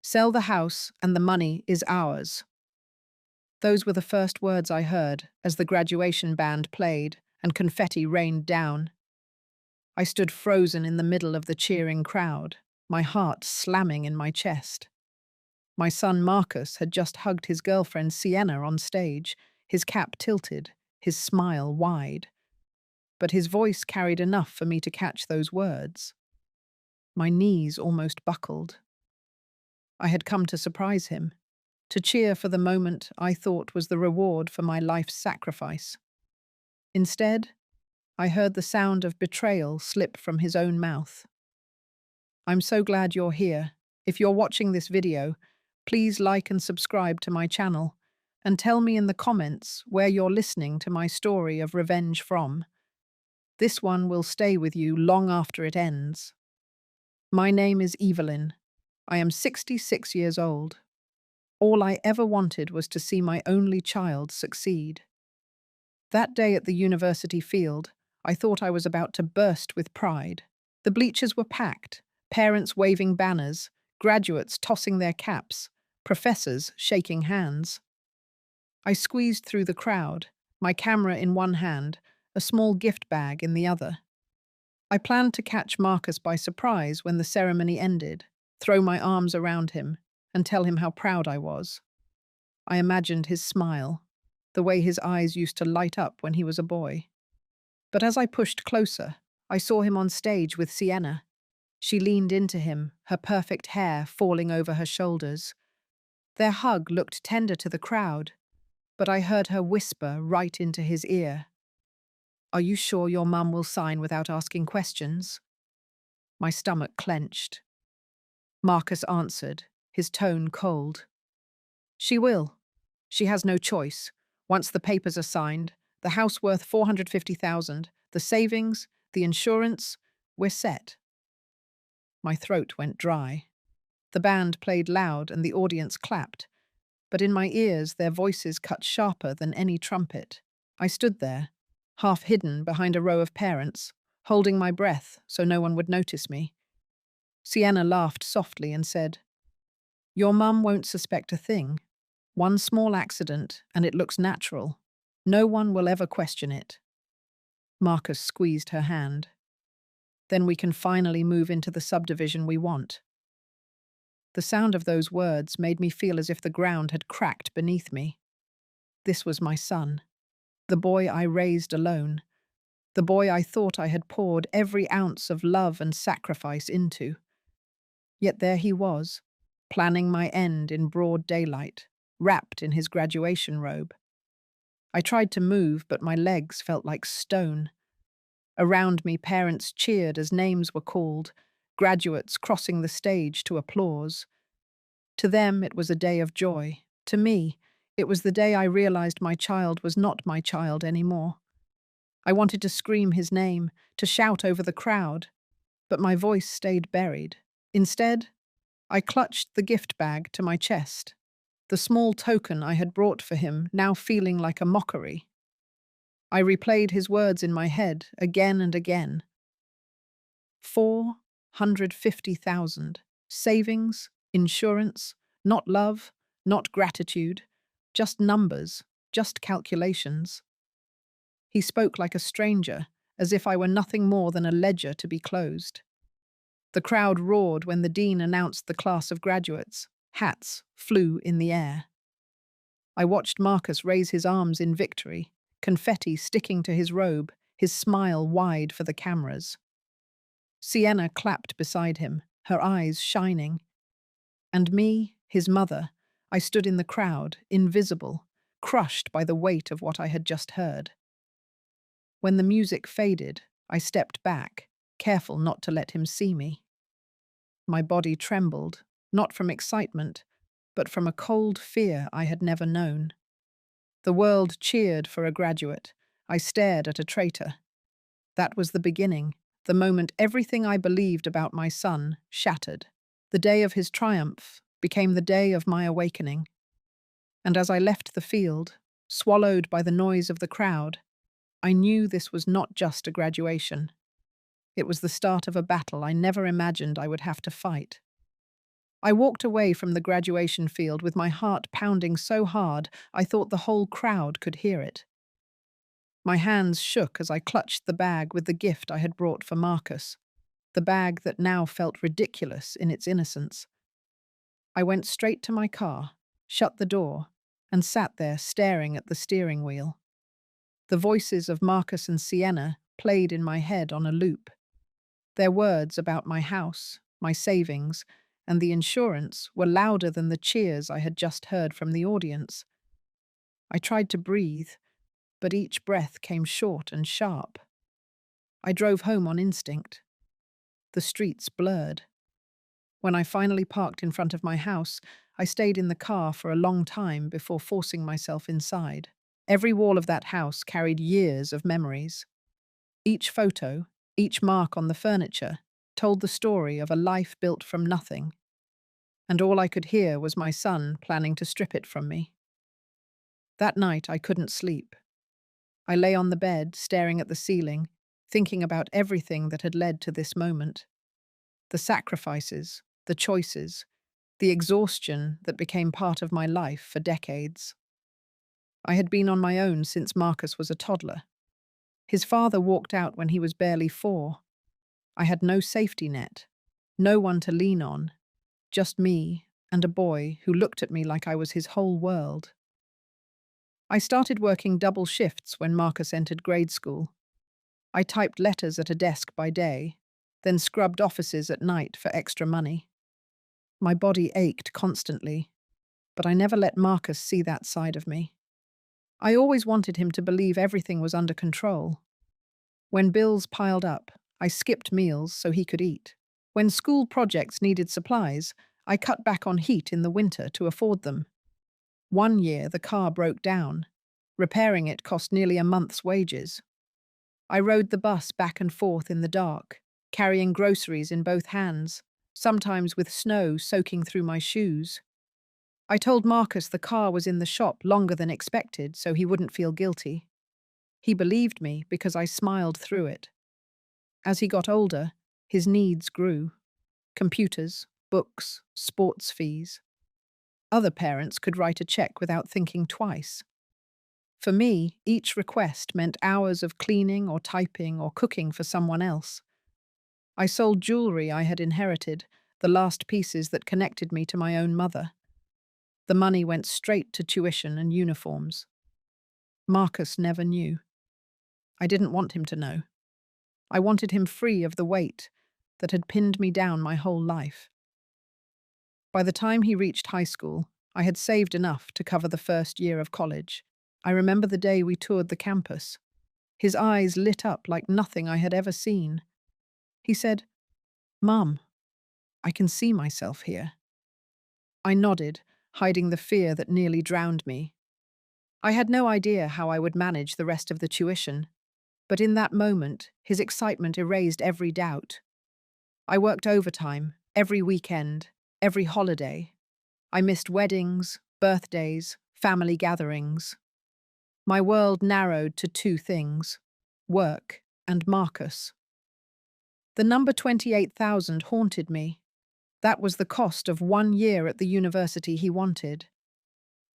Sell the house and the money is ours. Those were the first words I heard as the graduation band played and confetti rained down. I stood frozen in the middle of the cheering crowd, my heart slamming in my chest. My son Marcus had just hugged his girlfriend Sienna on stage, his cap tilted, his smile wide. But his voice carried enough for me to catch those words. My knees almost buckled. I had come to surprise him, to cheer for the moment I thought was the reward for my life's sacrifice. Instead, I heard the sound of betrayal slip from his own mouth. I'm so glad you're here. If you're watching this video, please like and subscribe to my channel, and tell me in the comments where you're listening to my story of revenge from. This one will stay with you long after it ends. My name is Evelyn. I am 66 years old. All I ever wanted was to see my only child succeed. That day at the university field, I thought I was about to burst with pride. The bleachers were packed, parents waving banners, graduates tossing their caps, professors shaking hands. I squeezed through the crowd, my camera in one hand, a small gift bag in the other. I planned to catch Marcus by surprise when the ceremony ended, throw my arms around him, and tell him how proud I was. I imagined his smile, the way his eyes used to light up when he was a boy. But as I pushed closer, I saw him on stage with Sienna. She leaned into him, her perfect hair falling over her shoulders. Their hug looked tender to the crowd, but I heard her whisper right into his ear. "Are you sure your mum will sign without asking questions?" My stomach clenched. Marcus answered, his tone cold. "She will. She has no choice. Once the papers are signed, the house worth 450,000, the savings, the insurance, we're set." My throat went dry. The band played loud and the audience clapped, but in my ears their voices cut sharper than any trumpet. I stood there, half hidden behind a row of parents, holding my breath so no one would notice me. Sienna laughed softly and said, "Your mum won't suspect a thing. One small accident, and it looks natural. No one will ever question it." Marcus squeezed her hand. "Then we can finally move into the subdivision we want." The sound of those words made me feel as if the ground had cracked beneath me. This was my son, the boy I raised alone, the boy I thought I had poured every ounce of love and sacrifice into. Yet there he was, planning my end in broad daylight, wrapped in his graduation robe. I tried to move, but my legs felt like stone. Around me, parents cheered as names were called, graduates crossing the stage to applause. To them, it was a day of joy. To me, it was the day I realized my child was not my child anymore. I wanted to scream his name, to shout over the crowd, but my voice stayed buried. Instead, I clutched the gift bag to my chest, the small token I had brought for him now feeling like a mockery. I replayed his words in my head again and again. 450,000. Savings, insurance, not love, not gratitude, just numbers, just calculations. He spoke like a stranger, as if I were nothing more than a ledger to be closed. The crowd roared when the dean announced the class of graduates. Hats flew in the air. I watched Marcus raise his arms in victory, confetti sticking to his robe, his smile wide for the cameras. Sienna clapped beside him, her eyes shining. And me, his mother, I stood in the crowd, invisible, crushed by the weight of what I had just heard. When the music faded, I stepped back, careful not to let him see me. My body trembled, not from excitement, but from a cold fear I had never known. The world cheered for a graduate. I stared at a traitor. That was the beginning, the moment everything I believed about my son shattered. The day of his triumph became the day of my awakening. And as I left the field, swallowed by the noise of the crowd, I knew this was not just a graduation. It was the start of a battle I never imagined I would have to fight. I walked away from the graduation field with my heart pounding so hard I thought the whole crowd could hear it. My hands shook as I clutched the bag with the gift I had brought for Marcus, the bag that now felt ridiculous in its innocence. I went straight to my car, shut the door, and sat there staring at the steering wheel. The voices of Marcus and Sienna played in my head on a loop. Their words about my house, my savings, and the insurance were louder than the cheers I had just heard from the audience. I tried to breathe, but each breath came short and sharp. I drove home on instinct. The streets blurred. When I finally parked in front of my house, I stayed in the car for a long time before forcing myself inside. Every wall of that house carried years of memories. Each photo, each mark on the furniture, told the story of a life built from nothing. And all I could hear was my son planning to strip it from me. That night I couldn't sleep. I lay on the bed, staring at the ceiling, thinking about everything that had led to this moment. The sacrifices, the choices, the exhaustion that became part of my life for decades. I had been on my own since Marcus was a toddler. His father walked out when he was barely 4. I had no safety net, no one to lean on, just me and a boy who looked at me like I was his whole world. I started working double shifts when Marcus entered grade school. I typed letters at a desk by day, then scrubbed offices at night for extra money. My body ached constantly, but I never let Marcus see that side of me. I always wanted him to believe everything was under control. When bills piled up, I skipped meals so he could eat. When school projects needed supplies, I cut back on heat in the winter to afford them. One year, the car broke down. Repairing it cost nearly a month's wages. I rode the bus back and forth in the dark, carrying groceries in both hands, sometimes with snow soaking through my shoes. I told Marcus the car was in the shop longer than expected so he wouldn't feel guilty. He believed me because I smiled through it. As he got older, his needs grew. Computers, books, sports fees. Other parents could write a check without thinking twice. For me, each request meant hours of cleaning or typing or cooking for someone else. I sold jewelry I had inherited, the last pieces that connected me to my own mother. The money went straight to tuition and uniforms. Marcus never knew. I didn't want him to know. I wanted him free of the weight that had pinned me down my whole life. By the time he reached high school, I had saved enough to cover the first year of college. I remember the day we toured the campus. His eyes lit up like nothing I had ever seen. He said, "Mum, I can see myself here." I nodded, hiding the fear that nearly drowned me. I had no idea how I would manage the rest of the tuition, but in that moment, his excitement erased every doubt. I worked overtime, every weekend, every holiday. I missed weddings, birthdays, family gatherings. My world narrowed to 2 things: work and Marcus. The number 28,000 haunted me. That was the cost of 1 year at the university he wanted.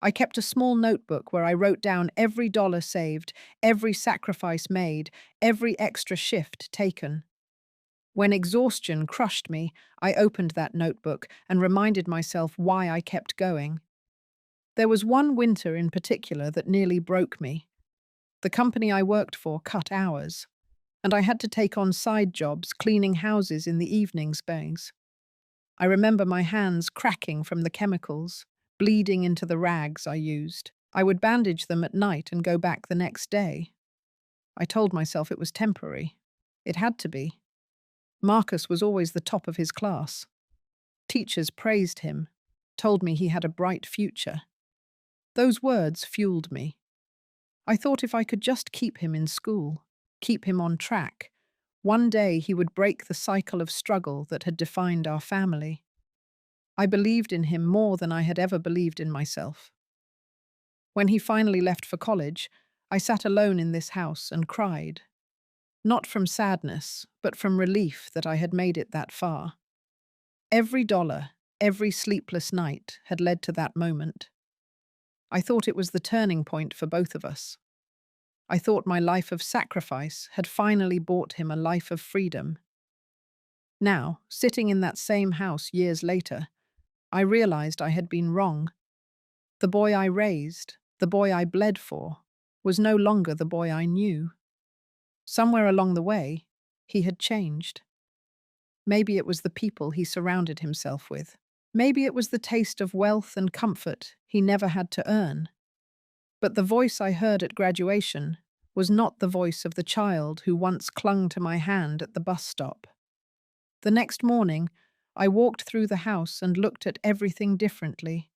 I kept a small notebook where I wrote down every dollar saved, every sacrifice made, every extra shift taken. When exhaustion crushed me, I opened that notebook and reminded myself why I kept going. There was one winter in particular that nearly broke me. The company I worked for cut hours, and I had to take on side jobs cleaning houses in the evening space. I remember my hands cracking from the chemicals, bleeding into the rags I used. I would bandage them at night and go back the next day. I told myself it was temporary. It had to be. Marcus was always the top of his class. Teachers praised him, told me he had a bright future. Those words fueled me. I thought if I could just keep him in school, keep him on track, one day he would break the cycle of struggle that had defined our family. I believed in him more than I had ever believed in myself. When he finally left for college, I sat alone in this house and cried. Not from sadness, but from relief that I had made it that far. Every dollar, Every sleepless night had led to that moment. I thought it was the turning point for both of us. I thought my life of sacrifice had finally bought him a life of freedom. Now, sitting in that same house years later, I realized I had been wrong. The boy I raised, the boy I bled for, was no longer the boy I knew. Somewhere along the way, he had changed. Maybe it was the people he surrounded himself with. Maybe it was the taste of wealth and comfort he never had to earn. But the voice I heard at graduation was not the voice of the child who once clung to my hand at the bus stop. The next morning, I walked through the house and looked at everything differently.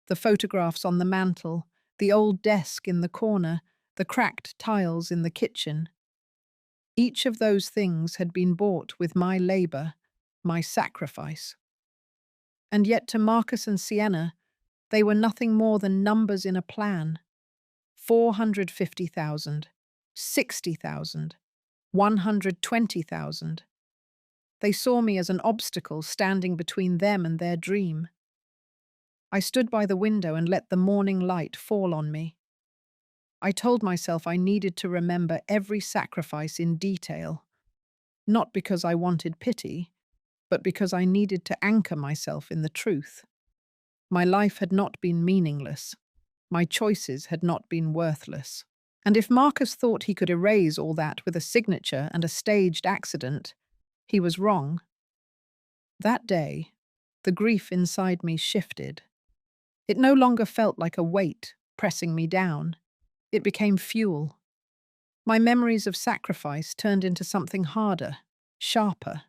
The photographs on the mantel, the old desk in the corner, the cracked tiles in the kitchen. Each of those things had been bought with my labor, my sacrifice. And yet to Marcus and Sienna, they were nothing more than numbers in a plan. 450,000, 60,000, 120,000. They saw me as an obstacle standing between them and their dream. I stood by the window and let the morning light fall on me. I told myself I needed to remember every sacrifice in detail, not because I wanted pity, but because I needed to anchor myself in the truth. My life had not been meaningless. My choices had not been worthless. And if Marcus thought he could erase all that with a signature and a staged accident, he was wrong. That day, the grief inside me shifted. It no longer felt like a weight pressing me down. It became fuel. My memories of sacrifice turned into something harder, sharper.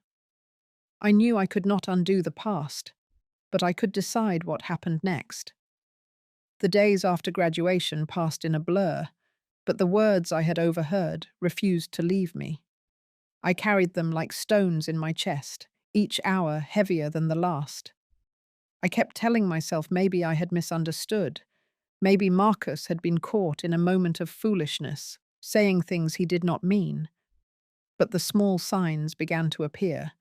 I knew I could not undo the past, but I could decide what happened next. The days after graduation passed in a blur, but the words I had overheard refused to leave me. I carried them like stones in my chest, each hour heavier than the last. I kept telling myself maybe I had misunderstood. Maybe Marcus had been caught in a moment of foolishness, saying things he did not mean. But the small signs began to appear,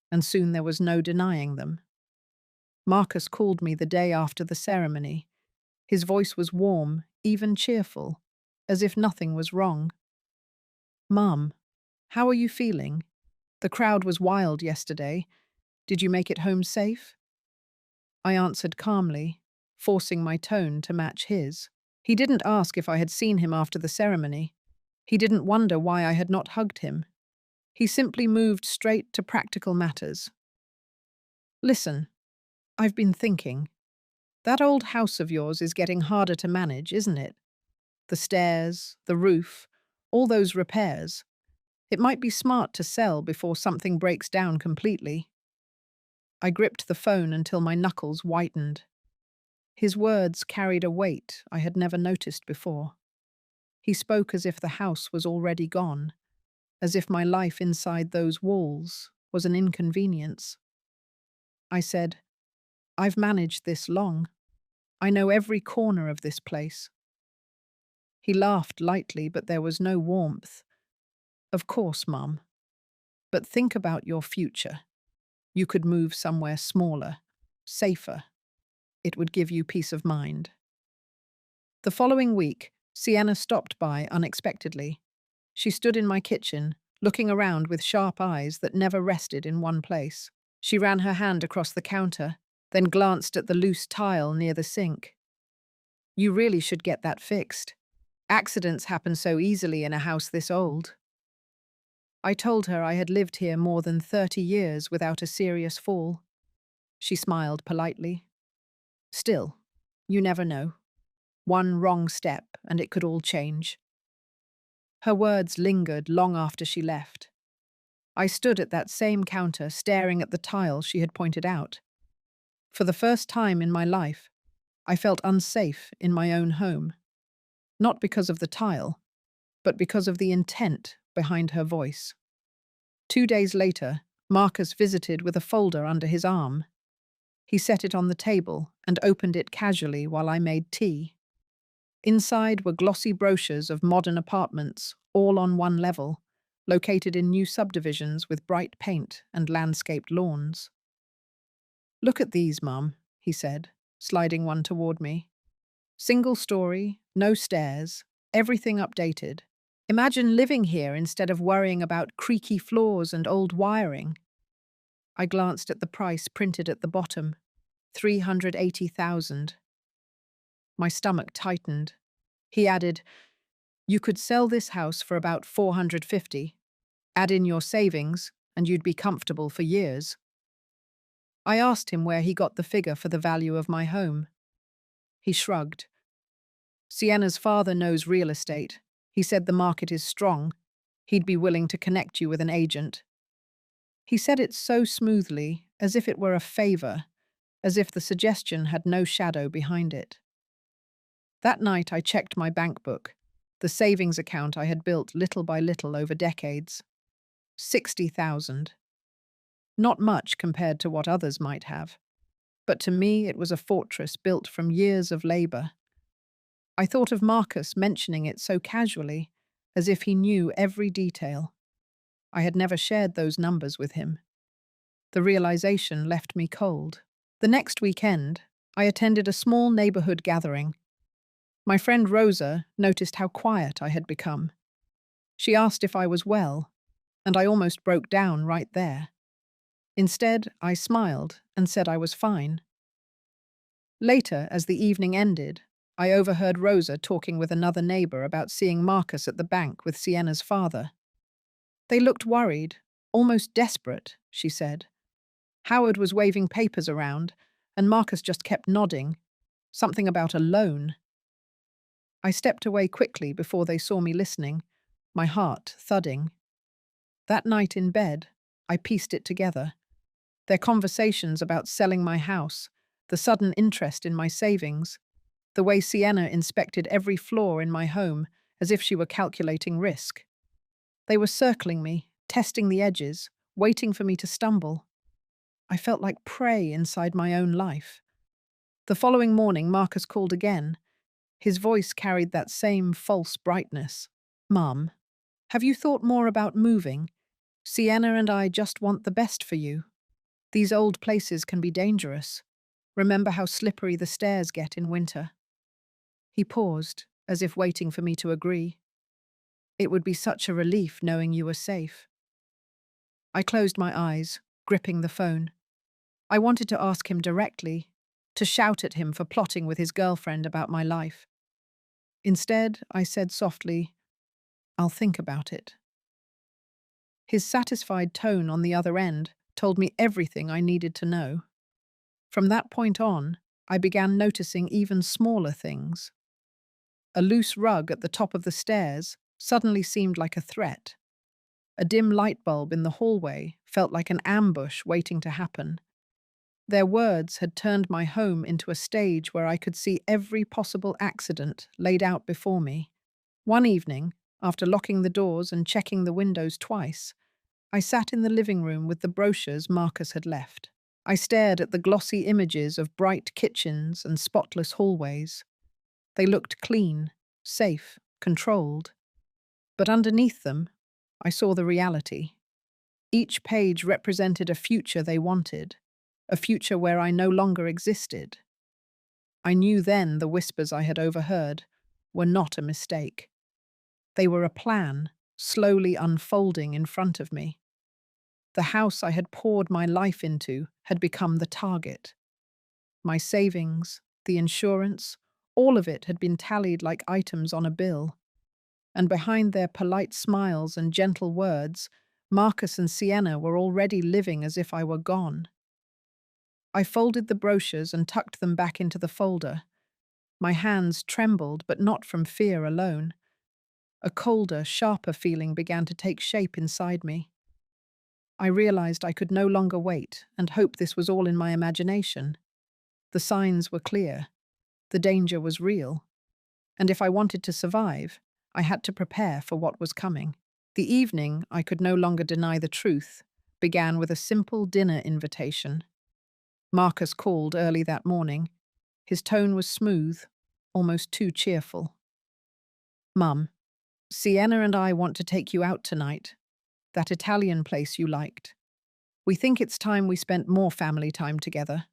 and soon there was no denying them. Marcus called me the day after the ceremony. His voice was warm, even cheerful, as if nothing was wrong. "Mum, how are you feeling? The crowd was wild yesterday. Did you make it home safe?" I answered calmly, forcing my tone to match his. He didn't ask if I had seen him after the ceremony. He didn't wonder why I had not hugged him. He simply moved straight to practical matters. "Listen, I've been thinking. That old house of yours is getting harder to manage, isn't it? The stairs, the roof, all those repairs. It might be smart to sell before something breaks down completely." I gripped the phone until my knuckles whitened. His words carried a weight I had never noticed before. He spoke as if the house was already gone, as if my life inside those walls was an inconvenience. I said, "I've managed this long. I know every corner of this place." He laughed lightly, but there was no warmth. "Of course, Mum. But think about your future. You could move somewhere smaller, safer. It would give you peace of mind." The following week, Sienna stopped by unexpectedly. She stood in my kitchen, looking around with sharp eyes that never rested in one place. She ran her hand across the counter, then glanced at the loose tile near the sink. "You really should get that fixed. Accidents happen so easily in a house this old." I told her I had lived here more than 30 years without a serious fall. She smiled politely. "Still, you never know. One wrong step and it could all change." Her words lingered long after she left. I stood at that same counter staring at the tile she had pointed out. For the first time in my life, I felt unsafe in my own home. Not because of the tile, but because of the intent behind her voice. 2 days later, Marcus visited with a folder under his arm. He set it on the table and opened it casually while I made tea. Inside were glossy brochures of modern apartments, all on one level, located in new subdivisions with bright paint and landscaped lawns. Look at these, Mum, he said, sliding one toward me. Single story, no stairs, everything updated. Imagine living here instead of worrying about creaky floors and old wiring. I glanced at the price printed at the bottom, 380,000. My stomach tightened. He added, "You could sell this house for about 450. Add in your savings, and you'd be comfortable for years." I asked him where he got the figure for the value of my home. He shrugged. "Sienna's father knows real estate. He said the market is strong. He'd be willing to connect you with an agent." He said it so smoothly, as if it were a favor, as if the suggestion had no shadow behind it. That night I checked my bank book, the savings account I had built little by little over decades. 60,000. Not much compared to what others might have, but to me it was a fortress built from years of labor. I thought of Marcus mentioning it so casually, as if he knew every detail. I had never shared those numbers with him. The realization left me cold. The next weekend, I attended a small neighborhood gathering. My friend Rosa noticed how quiet I had become. She asked if I was well, and I almost broke down right there. Instead, I smiled and said I was fine. Later, as the evening ended, I overheard Rosa talking with another neighbor about seeing Marcus at the bank with Sienna's father. They looked worried, almost desperate, she said. Howard was waving papers around, and Marcus just kept nodding. Something about a loan. I stepped away quickly before they saw me listening, my heart thudding. That night in bed, I pieced it together. Their conversations about selling my house, the sudden interest in my savings, the way Sienna inspected every floor in my home as if she were calculating risk. They were circling me, testing the edges, waiting for me to stumble. I felt like prey inside my own life. The following morning, Marcus called again. His voice carried that same false brightness. "Mum, have you thought more about moving? Sienna and I just want the best for you. These old places can be dangerous. Remember how slippery the stairs get in winter." He paused, as if waiting for me to agree. "It would be such a relief knowing you were safe." I closed my eyes, gripping the phone. I wanted to ask him directly, to shout at him for plotting with his girlfriend about my life. Instead, I said softly, "I'll think about it." His satisfied tone on the other end told me everything I needed to know. From that point on, I began noticing even smaller things. A loose rug at the top of the stairs suddenly seemed like a threat. A dim light bulb in the hallway felt like an ambush waiting to happen. Their words had turned my home into a stage where I could see every possible accident laid out before me. One evening, after locking the doors and checking the windows twice, I sat in the living room with the brochures Marcus had left. I stared at the glossy images of bright kitchens and spotless hallways. They looked clean, safe, controlled. But underneath them, I saw the reality. Each page represented a future they wanted, a future where I no longer existed. I knew then the whispers I had overheard were not a mistake. They were a plan, slowly unfolding in front of me. The house I had poured my life into had become the target. My savings, the insurance, all of it had been tallied like items on a bill. And behind their polite smiles and gentle words, Marcus and Sienna were already living as if I were gone. I folded the brochures and tucked them back into the folder. My hands trembled, but not from fear alone. A colder, sharper feeling began to take shape inside me. I realized I could no longer wait and hope this was all in my imagination. The signs were clear. The danger was real. And if I wanted to survive, I had to prepare for what was coming. The evening, I could no longer deny the truth, began with a simple dinner invitation. Marcus called early that morning. His tone was smooth, almost too cheerful. "Mum, Sienna and I want to take you out tonight. That Italian place you liked. We think it's time we spent more family time together."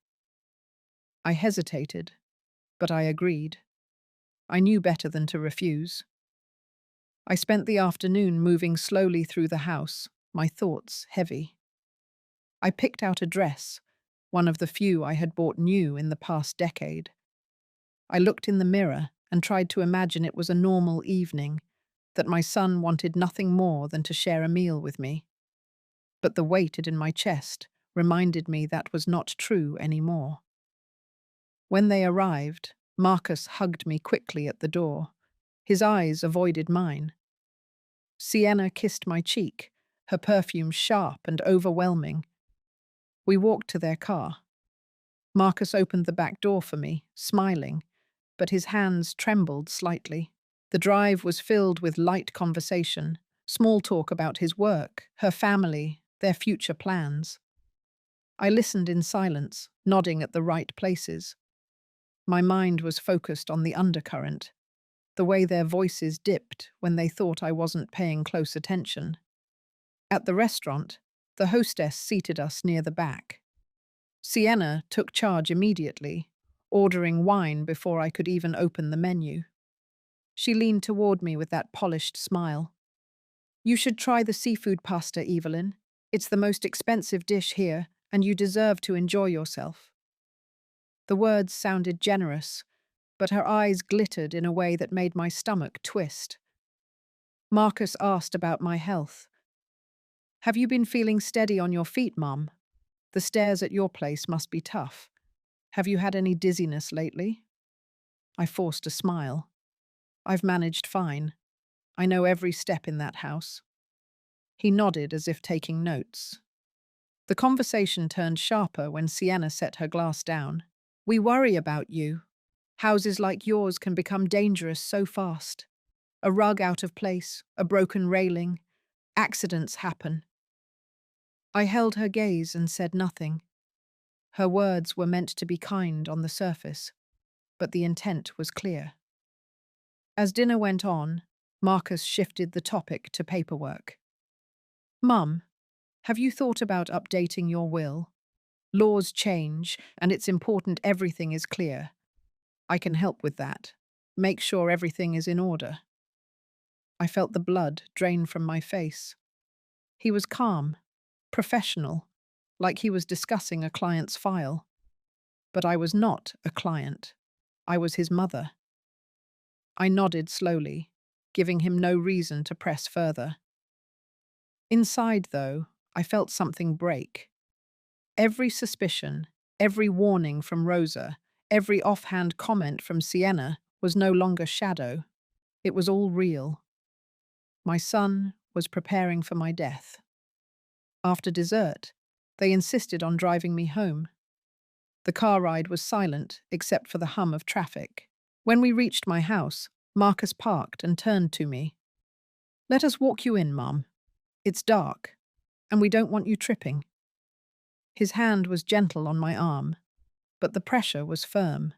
I hesitated, but I agreed. I knew better than to refuse. I spent the afternoon moving slowly through the house, my thoughts heavy. I picked out a dress, one of the few I had bought new in the past decade. I looked in the mirror and tried to imagine it was a normal evening, that my son wanted nothing more than to share a meal with me. But the weight in my chest reminded me that was not true anymore. When they arrived, Marcus hugged me quickly at the door. His eyes avoided mine. Sienna kissed my cheek, her perfume sharp and overwhelming. We walked to their car. Marcus opened the back door for me, smiling, but his hands trembled slightly. The drive was filled with light conversation, small talk about his work, her family, their future plans. I listened in silence, nodding at the right places. My mind was focused on the undercurrent, the way their voices dipped when they thought I wasn't paying close attention. At the restaurant, the hostess seated us near the back. Sienna took charge immediately, ordering wine before I could even open the menu. She leaned toward me with that polished smile. "You should try the seafood pasta, Evelyn. It's the most expensive dish here, and you deserve to enjoy yourself." The words sounded generous, but her eyes glittered in a way that made my stomach twist. Marcus asked about my health. "Have you been feeling steady on your feet, Mum? The stairs at your place must be tough. Have you had any dizziness lately?" I forced a smile. "I've managed fine. I know every step in that house." He nodded as if taking notes. The conversation turned sharper when Sienna set her glass down. "We worry about you. Houses like yours can become dangerous so fast. A rug out of place, a broken railing. Accidents happen." I held her gaze and said nothing. Her words were meant to be kind on the surface, but the intent was clear. As dinner went on, Marcus shifted the topic to paperwork. "Mum, have you thought about updating your will? Laws change, and it's important everything is clear. I can help with that. Make sure everything is in order." I felt the blood drain from my face. He was calm, professional, like he was discussing a client's file. But I was not a client. I was his mother. I nodded slowly, giving him no reason to press further. Inside, though, I felt something break. Every suspicion, every warning from Rosa, every offhand comment from Sienna was no longer shadow. It was all real. My son was preparing for my death. After dessert, they insisted on driving me home. The car ride was silent except for the hum of traffic. When we reached my house, Marcus parked and turned to me. "Let us walk you in, Mum. It's dark, and we don't want you tripping." His hand was gentle on my arm, but the pressure was firm.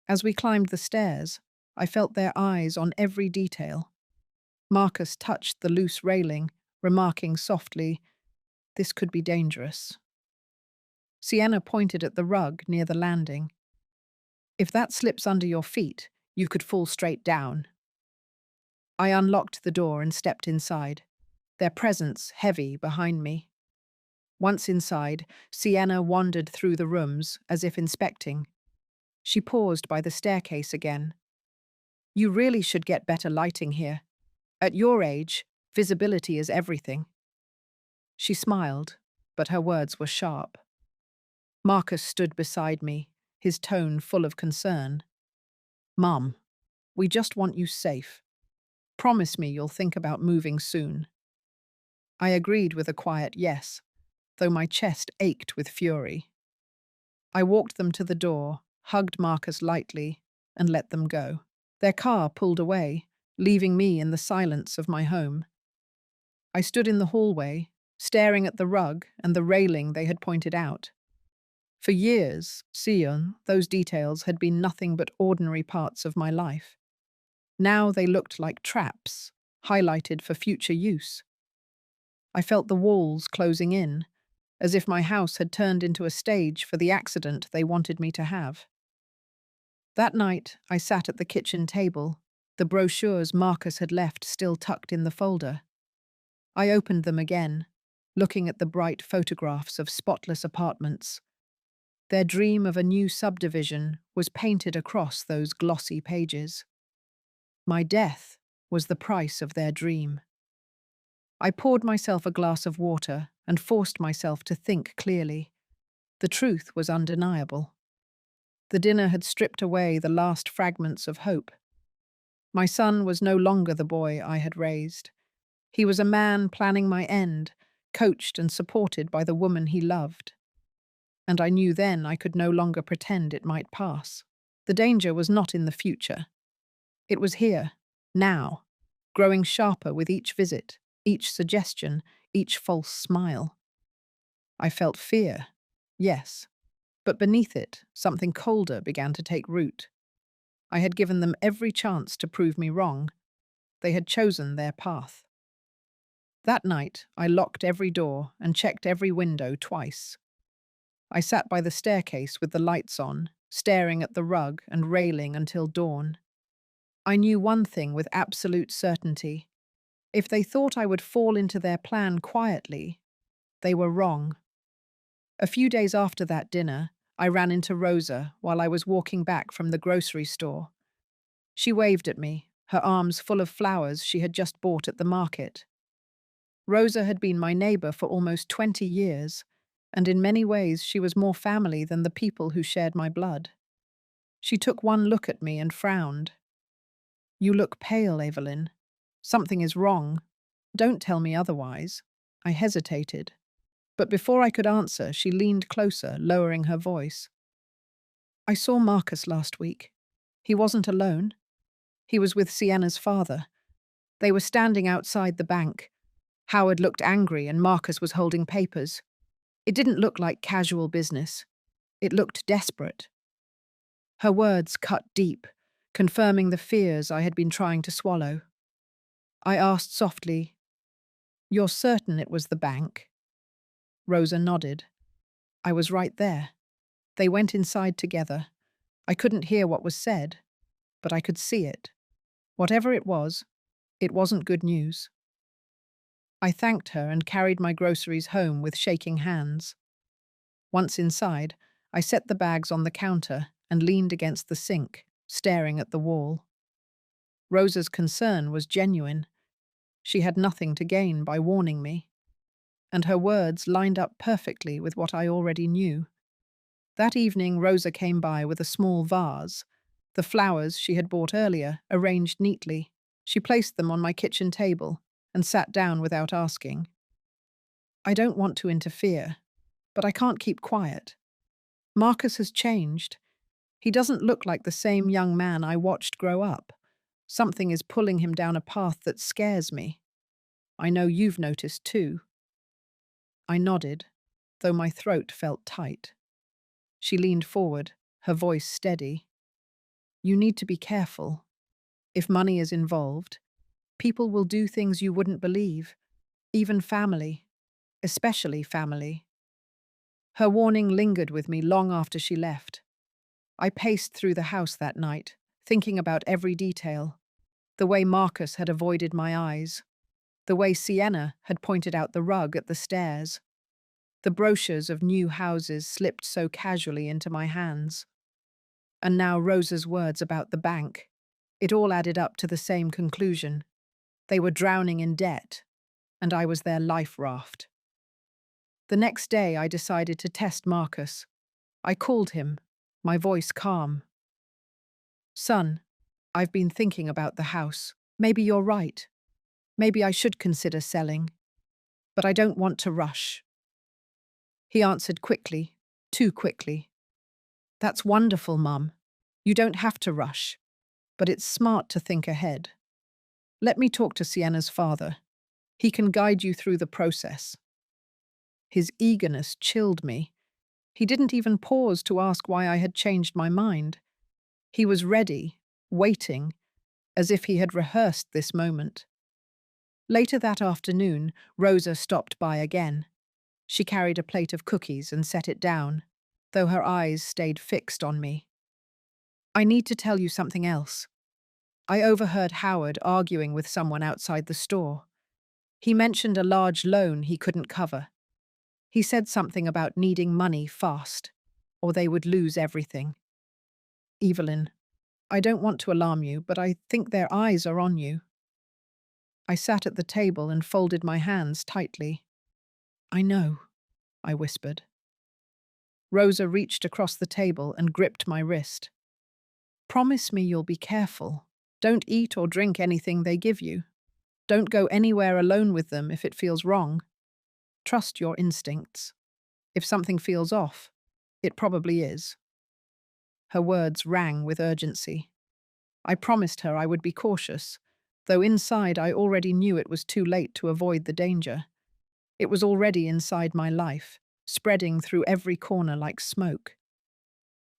As we climbed the stairs, I felt their eyes on every detail. Marcus touched the loose railing, remarking softly, "This could be dangerous." Sienna pointed at the rug near the landing. "If that slips under your feet, you could fall straight down." I unlocked the door and stepped inside, their presence heavy behind me. Once inside, Sienna wandered through the rooms as if inspecting. She paused by the staircase again. "You really should get better lighting here. At your age, visibility is everything." She smiled, but her words were sharp. Marcus stood beside me, his tone full of concern. "Mum, we just want you safe. Promise me you'll think about moving soon." I agreed with a quiet yes, though my chest ached with fury. I walked them to the door, hugged Marcus lightly, and let them go. Their car pulled away, leaving me in the silence of my home. I stood in the hallway, staring at the rug and the railing they had pointed out. For years, Sion, those details had been nothing but ordinary parts of my life. Now they looked like traps, highlighted for future use. I felt the walls closing in, as if my house had turned into a stage for the accident they wanted me to have. That night, I sat at the kitchen table, the brochures Marcus had left still tucked in the folder. I opened them again, looking at the bright photographs of spotless apartments. Their dream of a new subdivision was painted across those glossy pages. My death was the price of their dream. I poured myself a glass of water and forced myself to think clearly. The truth was undeniable. The dinner had stripped away the last fragments of hope. My son was no longer the boy I had raised. He was a man planning my end, coached and supported by the woman he loved. And I knew then I could no longer pretend it might pass. The danger was not in the future. It was here, now, growing sharper with each visit, each suggestion, each false smile. I felt fear, yes, but beneath it, something colder began to take root. I had given them every chance to prove me wrong. They had chosen their path. That night, I locked every door and checked every window twice. I sat by the staircase with the lights on, staring at the rug and railing until dawn. I knew one thing with absolute certainty. If they thought I would fall into their plan quietly, they were wrong. A few days after that dinner, I ran into Rosa while I was walking back from the grocery store. She waved at me, her arms full of flowers she had just bought at the market. Rosa had been my neighbor for almost 20 years, and in many ways she was more family than the people who shared my blood. She took one look at me and frowned. "You look pale, Evelyn. Something is wrong. Don't tell me otherwise." I hesitated. But before I could answer, she leaned closer, lowering her voice. "I saw Marcus last week. He wasn't alone. He was with Sienna's father. They were standing outside the bank. Howard looked angry and Marcus was holding papers. It didn't look like casual business. It looked desperate." Her words cut deep, confirming the fears I had been trying to swallow. I asked softly, "You're certain it was the bank?" Rosa nodded. I was right there. They went inside together. I couldn't hear what was said, but I could see it. Whatever it wasn't good news. I thanked her and carried my groceries home with shaking hands. Once inside, I set the bags on the counter and leaned against the sink, staring at the wall. Rosa's concern was genuine. She had nothing to gain by warning me, and her words lined up perfectly with what I already knew. That evening, Rosa came by with a small vase, the flowers she had bought earlier, arranged neatly. She placed them on my kitchen table and sat down without asking. "I don't want to interfere, but I can't keep quiet. Marcus has changed. He doesn't look like the same young man I watched grow up. Something is pulling him down a path that scares me. I know you've noticed too." I nodded, though my throat felt tight. She leaned forward, her voice steady. "You need to be careful. If money is involved, people will do things you wouldn't believe, even family, especially family." Her warning lingered with me long after she left. I paced through the house that night, thinking about every detail. The way Marcus had avoided my eyes. The way Sienna had pointed out the rug at the stairs. The brochures of new houses slipped so casually into my hands. And now Rosa's words about the bank. It all added up to the same conclusion. They were drowning in debt, and I was their life raft. The next day I decided to test Marcus. I called him, my voice calm. "Son, I've been thinking about the house. Maybe you're right. Maybe I should consider selling. But I don't want to rush." He answered quickly, too quickly. "That's wonderful, Mum. You don't have to rush. But it's smart to think ahead. Let me talk to Sienna's father. He can guide you through the process." His eagerness chilled me. He didn't even pause to ask why I had changed my mind. He was ready, waiting, as if he had rehearsed this moment. Later that afternoon, Rosa stopped by again. She carried a plate of cookies and set it down, though her eyes stayed fixed on me. I need to tell you something else. I overheard Howard arguing with someone outside the store. He mentioned a large loan he couldn't cover. He said something about needing money fast, or they would lose everything. Evelyn, I don't want to alarm you, but I think their eyes are on you. I sat at the table and folded my hands tightly. I know, I whispered. Rosa reached across the table and gripped my wrist. Promise me you'll be careful. Don't eat or drink anything they give you. Don't go anywhere alone with them if it feels wrong. Trust your instincts. If something feels off, it probably is. Her words rang with urgency. I promised her I would be cautious, though inside I already knew it was too late to avoid the danger. It was already inside my life, spreading through every corner like smoke.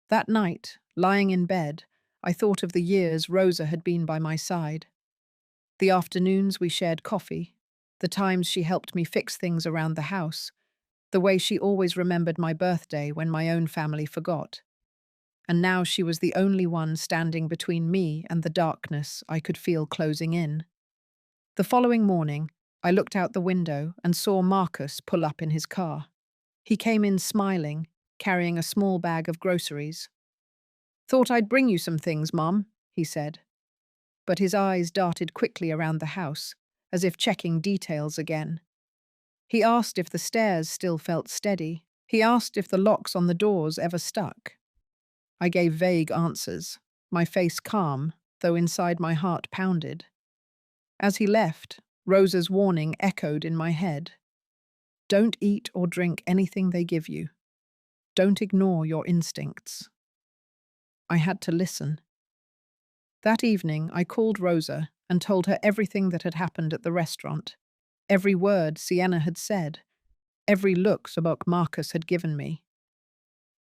That night, lying in bed, I thought of the years Rosa had been by my side. The afternoons we shared coffee, the times she helped me fix things around the house, the way she always remembered my birthday when my own family forgot. And now she was the only one standing between me and the darkness I could feel closing in. The following morning, I looked out the window and saw Marcus pull up in his car. He came in smiling, carrying a small bag of groceries. "Thought I'd bring you some things, Mom," he said. But his eyes darted quickly around the house, as if checking details again. He asked if the stairs still felt steady. He asked if the locks on the doors ever stuck. I gave vague answers, my face calm, though inside my heart pounded. As he left, Rosa's warning echoed in my head. Don't eat or drink anything they give you. Don't ignore your instincts. I had to listen. That evening, I called Rosa and told her everything that had happened at the restaurant, every word Sienna had said, every look Marcus had given me.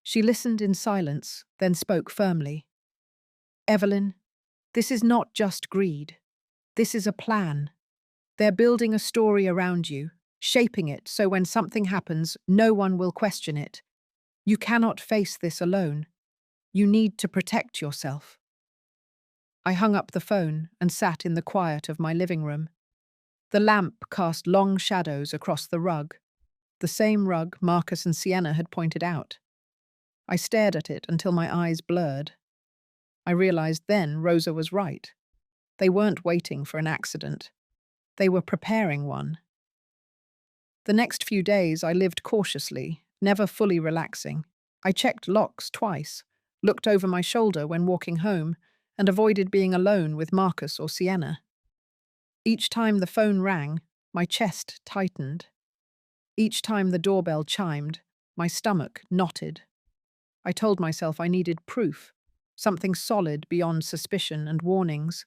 She listened in silence, then spoke firmly. Evelyn, this is not just greed. This is a plan. They're building a story around you, shaping it so when something happens, no one will question it. You cannot face this alone. You need to protect yourself. I hung up the phone and sat in the quiet of my living room. The lamp cast long shadows across the rug, the same rug Marcus and Sienna had pointed out. I stared at it until my eyes blurred. I realized then Rosa was right. They weren't waiting for an accident. They were preparing one. The next few days I lived cautiously, never fully relaxing. I checked locks twice, looked over my shoulder when walking home, and avoided being alone with Marcus or Sienna. Each time the phone rang, my chest tightened. Each time the doorbell chimed, my stomach knotted. I told myself I needed proof, something solid beyond suspicion and warnings.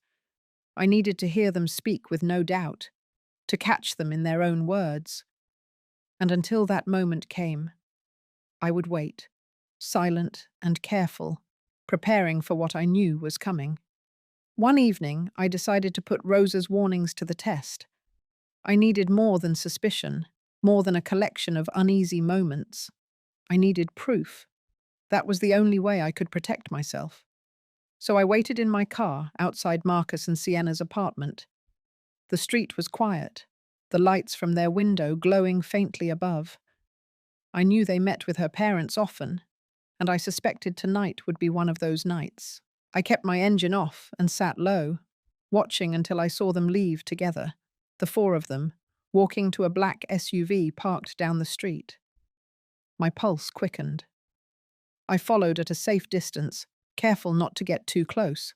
I needed to hear them speak with no doubt, to catch them in their own words. And until that moment came, I would wait, silent and careful, preparing for what I knew was coming. One evening, I decided to put Rosa's warnings to the test. I needed more than suspicion, more than a collection of uneasy moments. I needed proof. That was the only way I could protect myself. So I waited in my car outside Marcus and Sienna's apartment. The street was quiet, the lights from their window glowing faintly above. I knew they met with her parents often, and I suspected tonight would be one of those nights. I kept my engine off and sat low, watching until I saw them leave together, the four of them, walking to a black SUV parked down the street. My pulse quickened. I followed at a safe distance, careful not to get too close.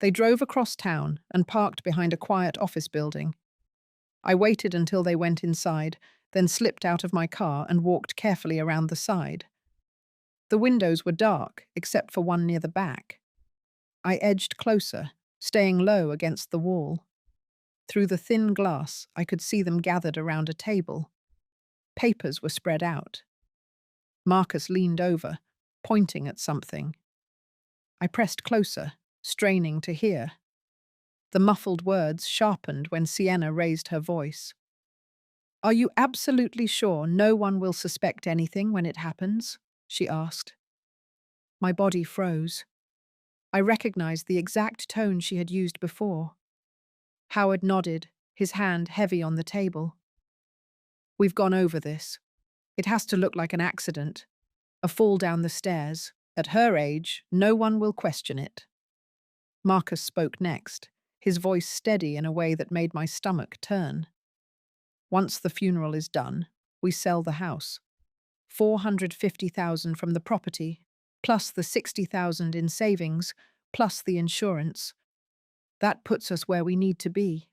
They drove across town and parked behind a quiet office building. I waited until they went inside, then slipped out of my car and walked carefully around the side. The windows were dark, except for one near the back. I edged closer, staying low against the wall. Through the thin glass, I could see them gathered around a table. Papers were spread out. Marcus leaned over, pointing at something. I pressed closer, straining to hear. The muffled words sharpened when Sienna raised her voice. Are you absolutely sure no one will suspect anything when it happens? She asked. My body froze. I recognized the exact tone she had used before. Howard nodded, his hand heavy on the table. We've gone over this. It has to look like an accident, a fall down the stairs. At her age, no one will question it. Marcus spoke next, his voice steady in a way that made my stomach turn. Once the funeral is done, we sell the house. 450,000 from the property, plus the 60,000 in savings, plus the insurance. That puts us where we need to be.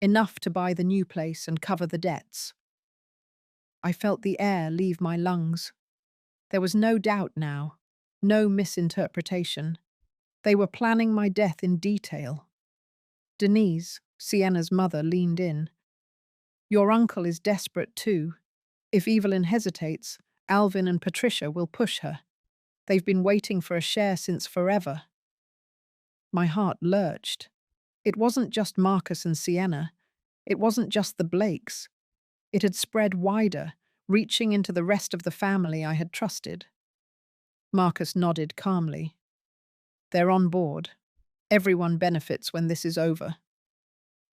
Enough to buy the new place and cover the debts. I felt the air leave my lungs. There was no doubt now, no misinterpretation. They were planning my death in detail. Denise, Sienna's mother, leaned in. Your uncle is desperate too. If Evelyn hesitates, Alvin and Patricia will push her. They've been waiting for a share since forever. My heart lurched. It wasn't just Marcus and Sienna. It wasn't just the Blakes. It had spread wider, reaching into the rest of the family I had trusted. Marcus nodded calmly. They're on board. Everyone benefits when this is over.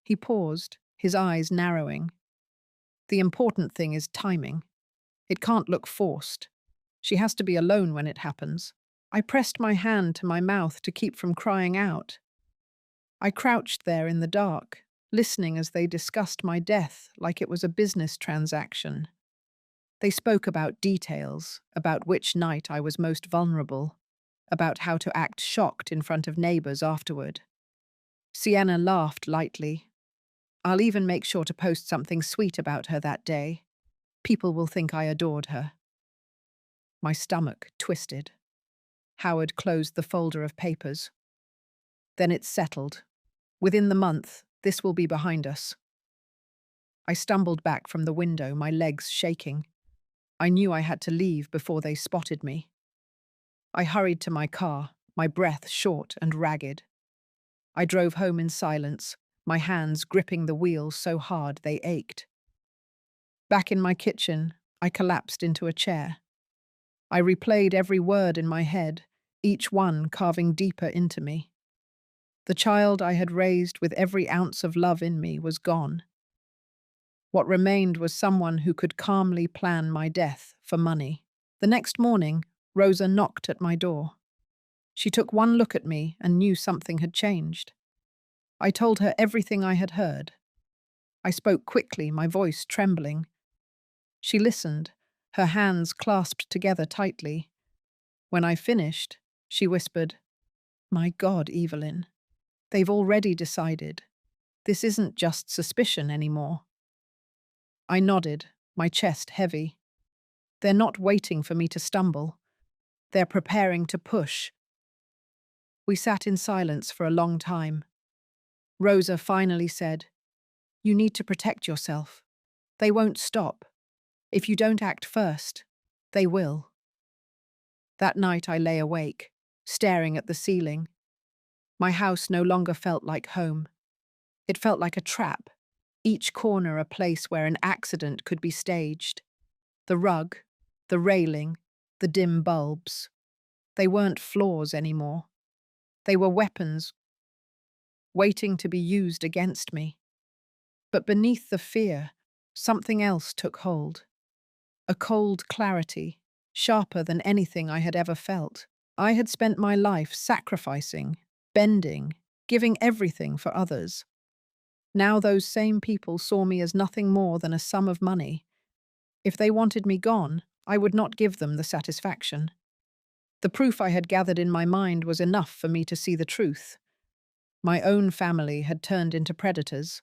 He paused, his eyes narrowing. The important thing is timing. It can't look forced. She has to be alone when it happens. I pressed my hand to my mouth to keep from crying out. I crouched there in the dark, listening as they discussed my death like it was a business transaction. They spoke about details, about which night I was most vulnerable, about how to act shocked in front of neighbors afterward. Sienna laughed lightly. I'll even make sure to post something sweet about her that day. People will think I adored her. My stomach twisted. Howard closed the folder of papers. Then it settled. Within the month, this will be behind us. I stumbled back from the window, my legs shaking. I knew I had to leave before they spotted me. I hurried to my car, my breath short and ragged. I drove home in silence, my hands gripping the wheel so hard they ached. Back in my kitchen, I collapsed into a chair. I replayed every word in my head, each one carving deeper into me. The child I had raised with every ounce of love in me was gone. What remained was someone who could calmly plan my death for money. The next morning, Rosa knocked at my door. She took one look at me and knew something had changed. I told her everything I had heard. I spoke quickly, my voice trembling. She listened, her hands clasped together tightly. When I finished, she whispered, "My God, Evelyn, they've already decided. This isn't just suspicion anymore." I nodded, my chest heavy. They're not waiting for me to stumble. They're preparing to push. We sat in silence for a long time. Rosa finally said, "You need to protect yourself. They won't stop. If you don't act first, they will." That night I lay awake, staring at the ceiling. My house no longer felt like home. It felt like a trap, each corner a place where an accident could be staged. The rug, the railing, the dim bulbs. They weren't flaws anymore. They were weapons waiting to be used against me. But beneath the fear, something else took hold. A cold clarity, sharper than anything I had ever felt. I had spent my life sacrificing, bending, giving everything for others. Now those same people saw me as nothing more than a sum of money. If they wanted me gone, I would not give them the satisfaction. The proof I had gathered in my mind was enough for me to see the truth. My own family had turned into predators.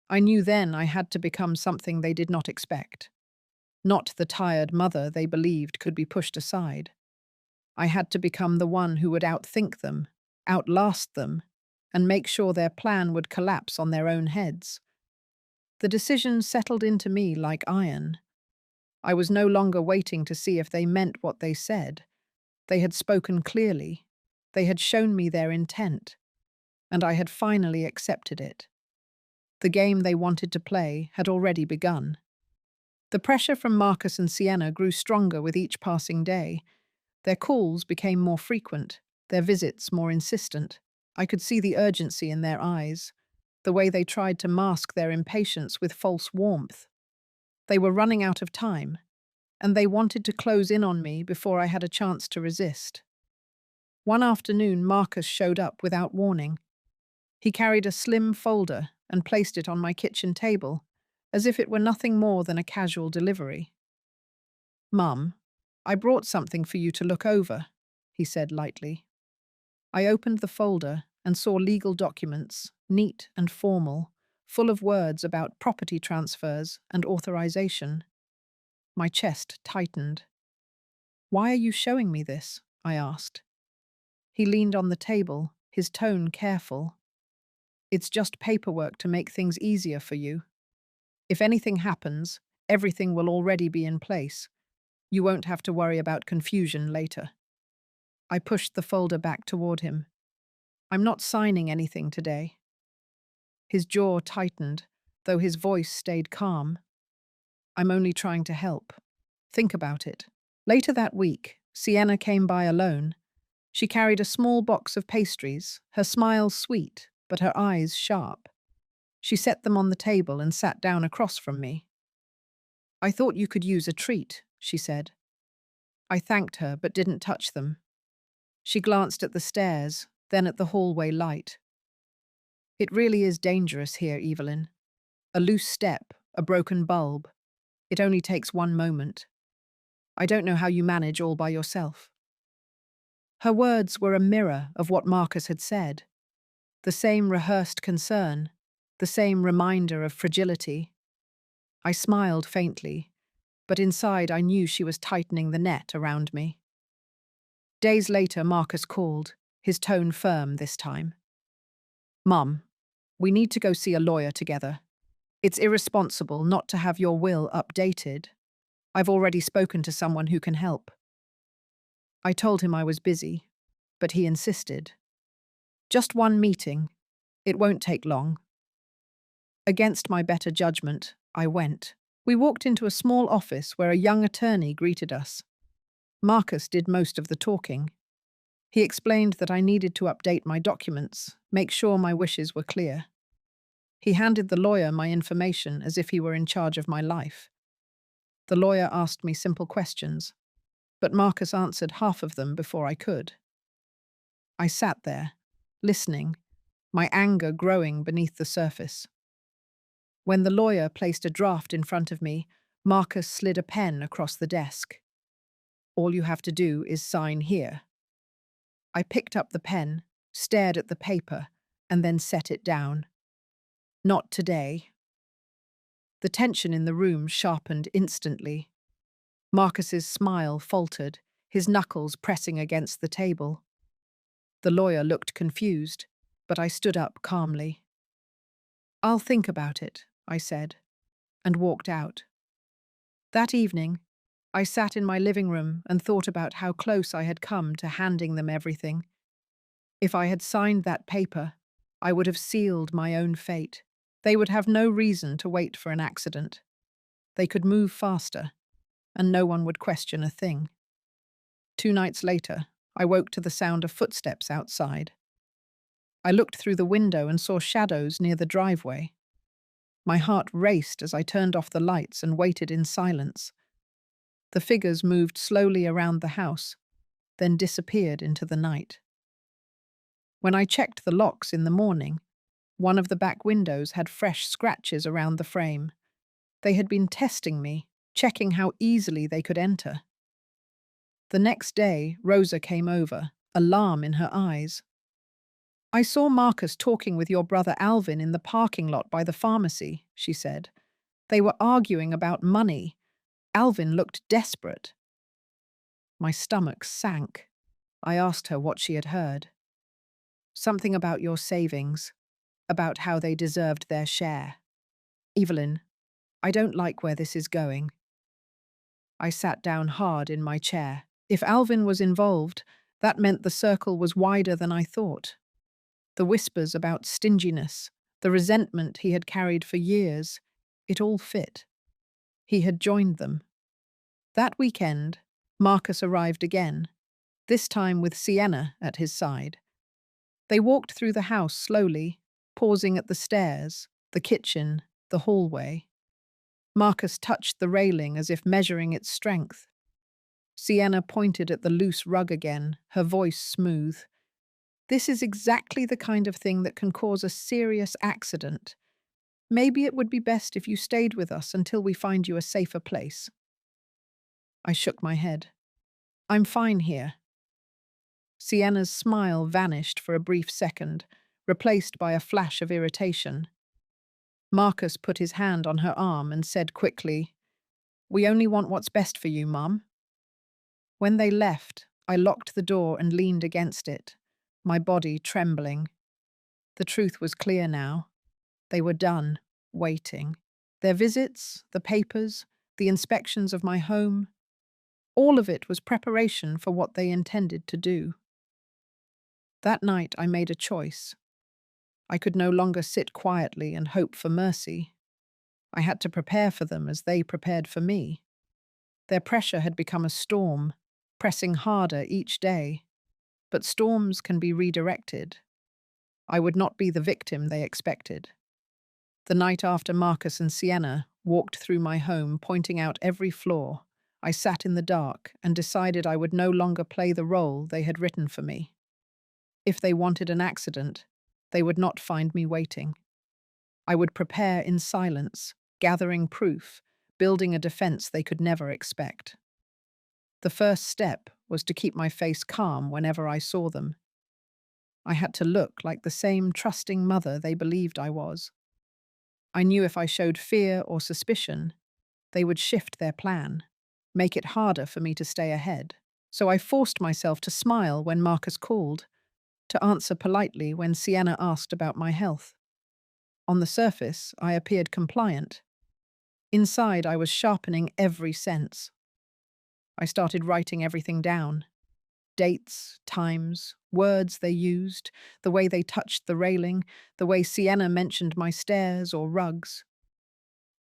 I knew then I had to become something they did not expect. Not the tired mother they believed could be pushed aside. I had to become the one who would outthink them, outlast them, and make sure their plan would collapse on their own heads. The decision settled into me like iron. I was no longer waiting to see if they meant what they said. They had spoken clearly. They had shown me their intent. And I had finally accepted it. The game they wanted to play had already begun. The pressure from Marcus and Sienna grew stronger with each passing day. Their calls became more frequent, their visits more insistent. I could see the urgency in their eyes, the way they tried to mask their impatience with false warmth. They were running out of time, and they wanted to close in on me before I had a chance to resist. One afternoon, Marcus showed up without warning. He carried a slim folder and placed it on my kitchen table, as if it were nothing more than a casual delivery. "Mum, I brought something for you to look over," he said lightly. I opened the folder and saw legal documents, neat and formal, full of words about property transfers and authorization. My chest tightened. "Why are you showing me this?" I asked. He leaned on the table, his tone careful. "It's just paperwork to make things easier for you. If anything happens, everything will already be in place. You won't have to worry about confusion later." I pushed the folder back toward him. "I'm not signing anything today." His jaw tightened, though his voice stayed calm. "I'm only trying to help. Think about it." Later that week, Sienna came by alone. She carried a small box of pastries, her smile sweet, but her eyes sharp. She set them on the table and sat down across from me. "I thought you could use a treat," she said. I thanked her, but didn't touch them. She glanced at the stairs, then at the hallway light. "It really is dangerous here, Evelyn. A loose step, a broken bulb. It only takes one moment. I don't know how you manage all by yourself." Her words were a mirror of what Marcus had said. The same rehearsed concern, the same reminder of fragility. I smiled faintly, but inside I knew she was tightening the net around me. Days later, Marcus called, his tone firm this time. "Mum, we need to go see a lawyer together. It's irresponsible not to have your will updated. I've already spoken to someone who can help." I told him I was busy, but he insisted. "Just one meeting. It won't take long." Against my better judgment, I went. We walked into a small office where a young attorney greeted us. Marcus did most of the talking. He explained that I needed to update my documents, make sure my wishes were clear. He handed the lawyer my information as if he were in charge of my life. The lawyer asked me simple questions, but Marcus answered half of them before I could. I sat there, listening, my anger growing beneath the surface. When the lawyer placed a draft in front of me, Marcus slid a pen across the desk. "All you have to do is sign here." I picked up the pen, stared at the paper, and then set it down. "Not today." The tension in the room sharpened instantly. Marcus's smile faltered, his knuckles pressing against the table. The lawyer looked confused, but I stood up calmly. "I'll think about it," I said, and walked out. That evening, I sat in my living room and thought about how close I had come to handing them everything. If I had signed that paper, I would have sealed my own fate. They would have no reason to wait for an accident. They could move faster, and no one would question a thing. 2 nights later, I woke to the sound of footsteps outside. I looked through the window and saw shadows near the driveway. My heart raced as I turned off the lights and waited in silence. The figures moved slowly around the house, then disappeared into the night. When I checked the locks in the morning, one of the back windows had fresh scratches around the frame. They had been testing me, checking how easily they could enter. The next day, Rosa came over, alarm in her eyes. "I saw Marcus talking with your brother Alvin in the parking lot by the pharmacy," she said. "They were arguing about money. Alvin looked desperate." My stomach sank. I asked her what she had heard. "Something about your savings, about how they deserved their share. Evelyn, I don't like where this is going." I sat down hard in my chair. If Alvin was involved, that meant the circle was wider than I thought. The whispers about stinginess, the resentment he had carried for years, it all fit. He had joined them. That weekend, Marcus arrived again, this time with Sienna at his side. They walked through the house slowly, pausing at the stairs, the kitchen, the hallway. Marcus touched the railing as if measuring its strength. Sienna pointed at the loose rug again, her voice smooth. "This is exactly the kind of thing that can cause a serious accident. Maybe it would be best if you stayed with us until we find you a safer place." I shook my head. "I'm fine here." Sienna's smile vanished for a brief second, replaced by a flash of irritation. Marcus put his hand on her arm and said quickly, "We only want what's best for you, Mum." When they left, I locked the door and leaned against it, my body trembling. The truth was clear now. They were done, waiting. Their visits, the papers, the inspections of my home, all of it was preparation for what they intended to do. That night I made a choice. I could no longer sit quietly and hope for mercy. I had to prepare for them as they prepared for me. Their pressure had become a storm, pressing harder each day. But storms can be redirected. I would not be the victim they expected. The night after Marcus and Sienna walked through my home, pointing out every flaw, I sat in the dark and decided I would no longer play the role they had written for me. If they wanted an accident, they would not find me waiting. I would prepare in silence, gathering proof, building a defense they could never expect. The first step was to keep my face calm whenever I saw them. I had to look like the same trusting mother they believed I was. I knew if I showed fear or suspicion, they would shift their plan, make it harder for me to stay ahead. So I forced myself to smile when Marcus called, to answer politely when Sienna asked about my health. On the surface, I appeared compliant. Inside, I was sharpening every sense. I started writing everything down. Dates, times, words they used, the way they touched the railing, the way Sienna mentioned my stairs or rugs.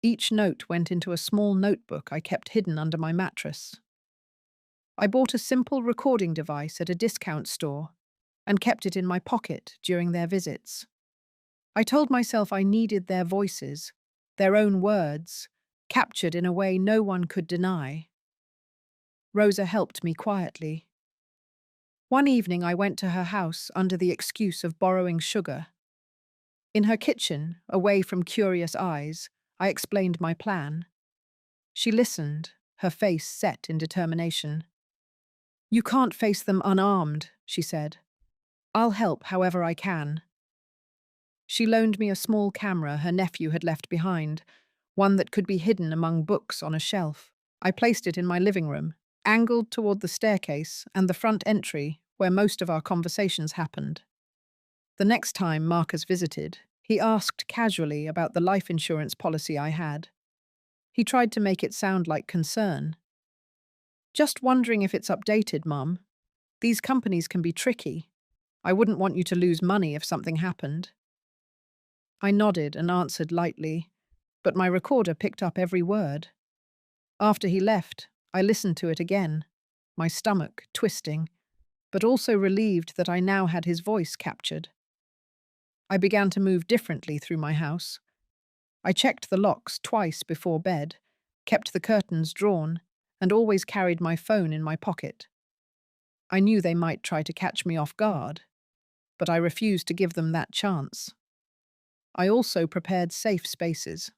Each note went into a small notebook I kept hidden under my mattress. I bought a simple recording device at a discount store and kept it in my pocket during their visits. I told myself I needed their voices, their own words, captured in a way no one could deny. Rosa helped me quietly. One evening I went to her house under the excuse of borrowing sugar. In her kitchen, away from curious eyes, I explained my plan. She listened, her face set in determination. "You can't face them unarmed," she said. "I'll help however I can." She loaned me a small camera her nephew had left behind, one that could be hidden among books on a shelf. I placed it in my living room, angled toward the staircase and the front entry where most of our conversations happened. The next time Marcus visited, he asked casually about the life insurance policy I had. He tried to make it sound like concern. "Just wondering if it's updated, Mum. These companies can be tricky. I wouldn't want you to lose money if something happened." I nodded and answered lightly, but my recorder picked up every word. After he left, I listened to it again, my stomach twisting, but also relieved that I now had his voice captured. I began to move differently through my house. I checked the locks twice before bed, kept the curtains drawn, and always carried my phone in my pocket. I knew they might try to catch me off guard, but I refused to give them that chance. I also prepared safe spaces.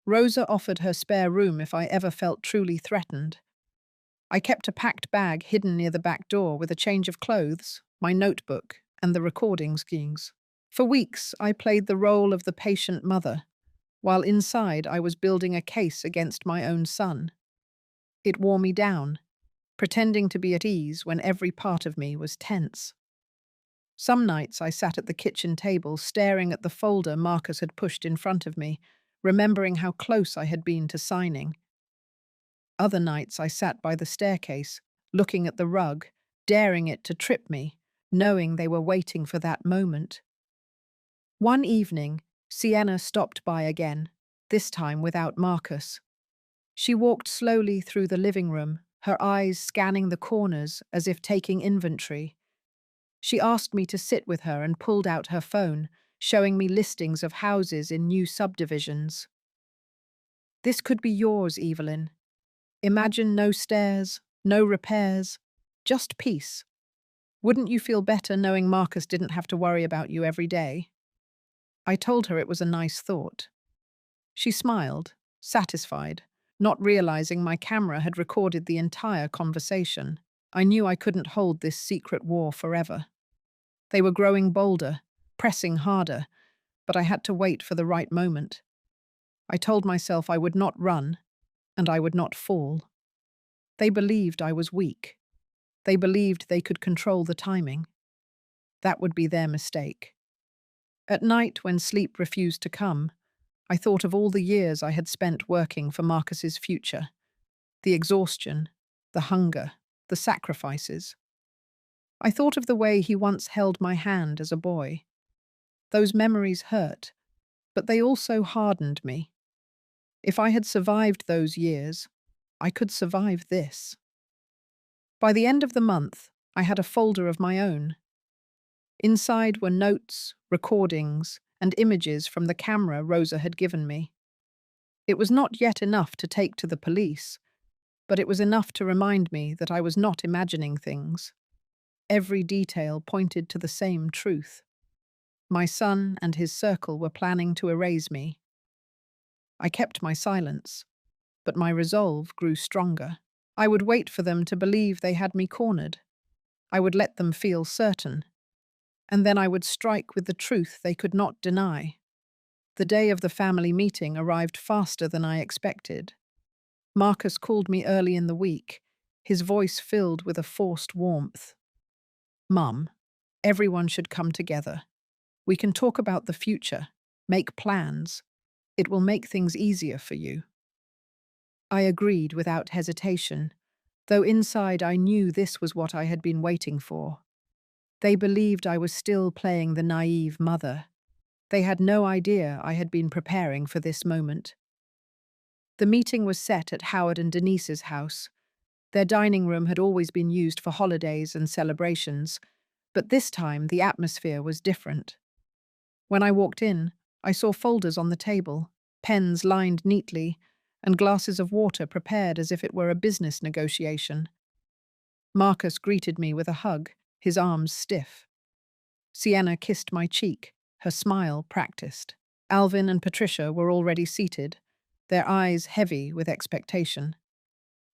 Rosa offered her spare room if I ever felt truly threatened. I kept a packed bag hidden near the back door with a change of clothes, my notebook, and the recording skis. For weeks, I played the role of the patient mother, while inside I was building a case against my own son. It wore me down, pretending to be at ease when every part of me was tense. Some nights I sat at the kitchen table staring at the folder Marcus had pushed in front of me, remembering how close I had been to signing. Other nights I sat by the staircase, looking at the rug, daring it to trip me, knowing they were waiting for that moment. One evening, Sienna stopped by again, this time without Marcus. She walked slowly through the living room, her eyes scanning the corners as if taking inventory. She asked me to sit with her and pulled out her phone, showing me listings of houses in new subdivisions. This could be yours, Evelyn. Imagine no stairs, no repairs, just peace. Wouldn't you feel better knowing Marcus didn't have to worry about you every day? I told her it was a nice thought. She smiled, satisfied, not realizing my camera had recorded the entire conversation. I knew I couldn't hold this secret war forever. They were growing bolder, pressing harder, but I had to wait for the right moment. I told myself I would not run, and I would not fall. They believed I was weak. They believed they could control the timing. That would be their mistake. At night, when sleep refused to come, I thought of all the years I had spent working for Marcus's future. The exhaustion, the hunger, the sacrifices. I thought of the way he once held my hand as a boy. Those memories hurt, but they also hardened me. If I had survived those years, I could survive this. By the end of the month, I had a folder of my own. Inside were notes, recordings, and images from the camera Rosa had given me. It was not yet enough to take to the police, but it was enough to remind me that I was not imagining things. Every detail pointed to the same truth. My son and his circle were planning to erase me. I kept my silence, but my resolve grew stronger. I would wait for them to believe they had me cornered. I would let them feel certain, and then I would strike with the truth they could not deny. The day of the family meeting arrived faster than I expected. Marcus called me early in the week, his voice filled with a forced warmth. "Mum, everyone should come together. We can talk about the future, make plans. It will make things easier for you." I agreed without hesitation, though inside I knew this was what I had been waiting for. They believed I was still playing the naive mother. They had no idea I had been preparing for this moment. The meeting was set at Howard and Denise's house. Their dining room had always been used for holidays and celebrations, but this time the atmosphere was different. When I walked in, I saw folders on the table, pens lined neatly, and glasses of water prepared as if it were a business negotiation. Marcus greeted me with a hug, his arms stiff. Sienna kissed my cheek, her smile practiced. Alvin and Patricia were already seated, their eyes heavy with expectation.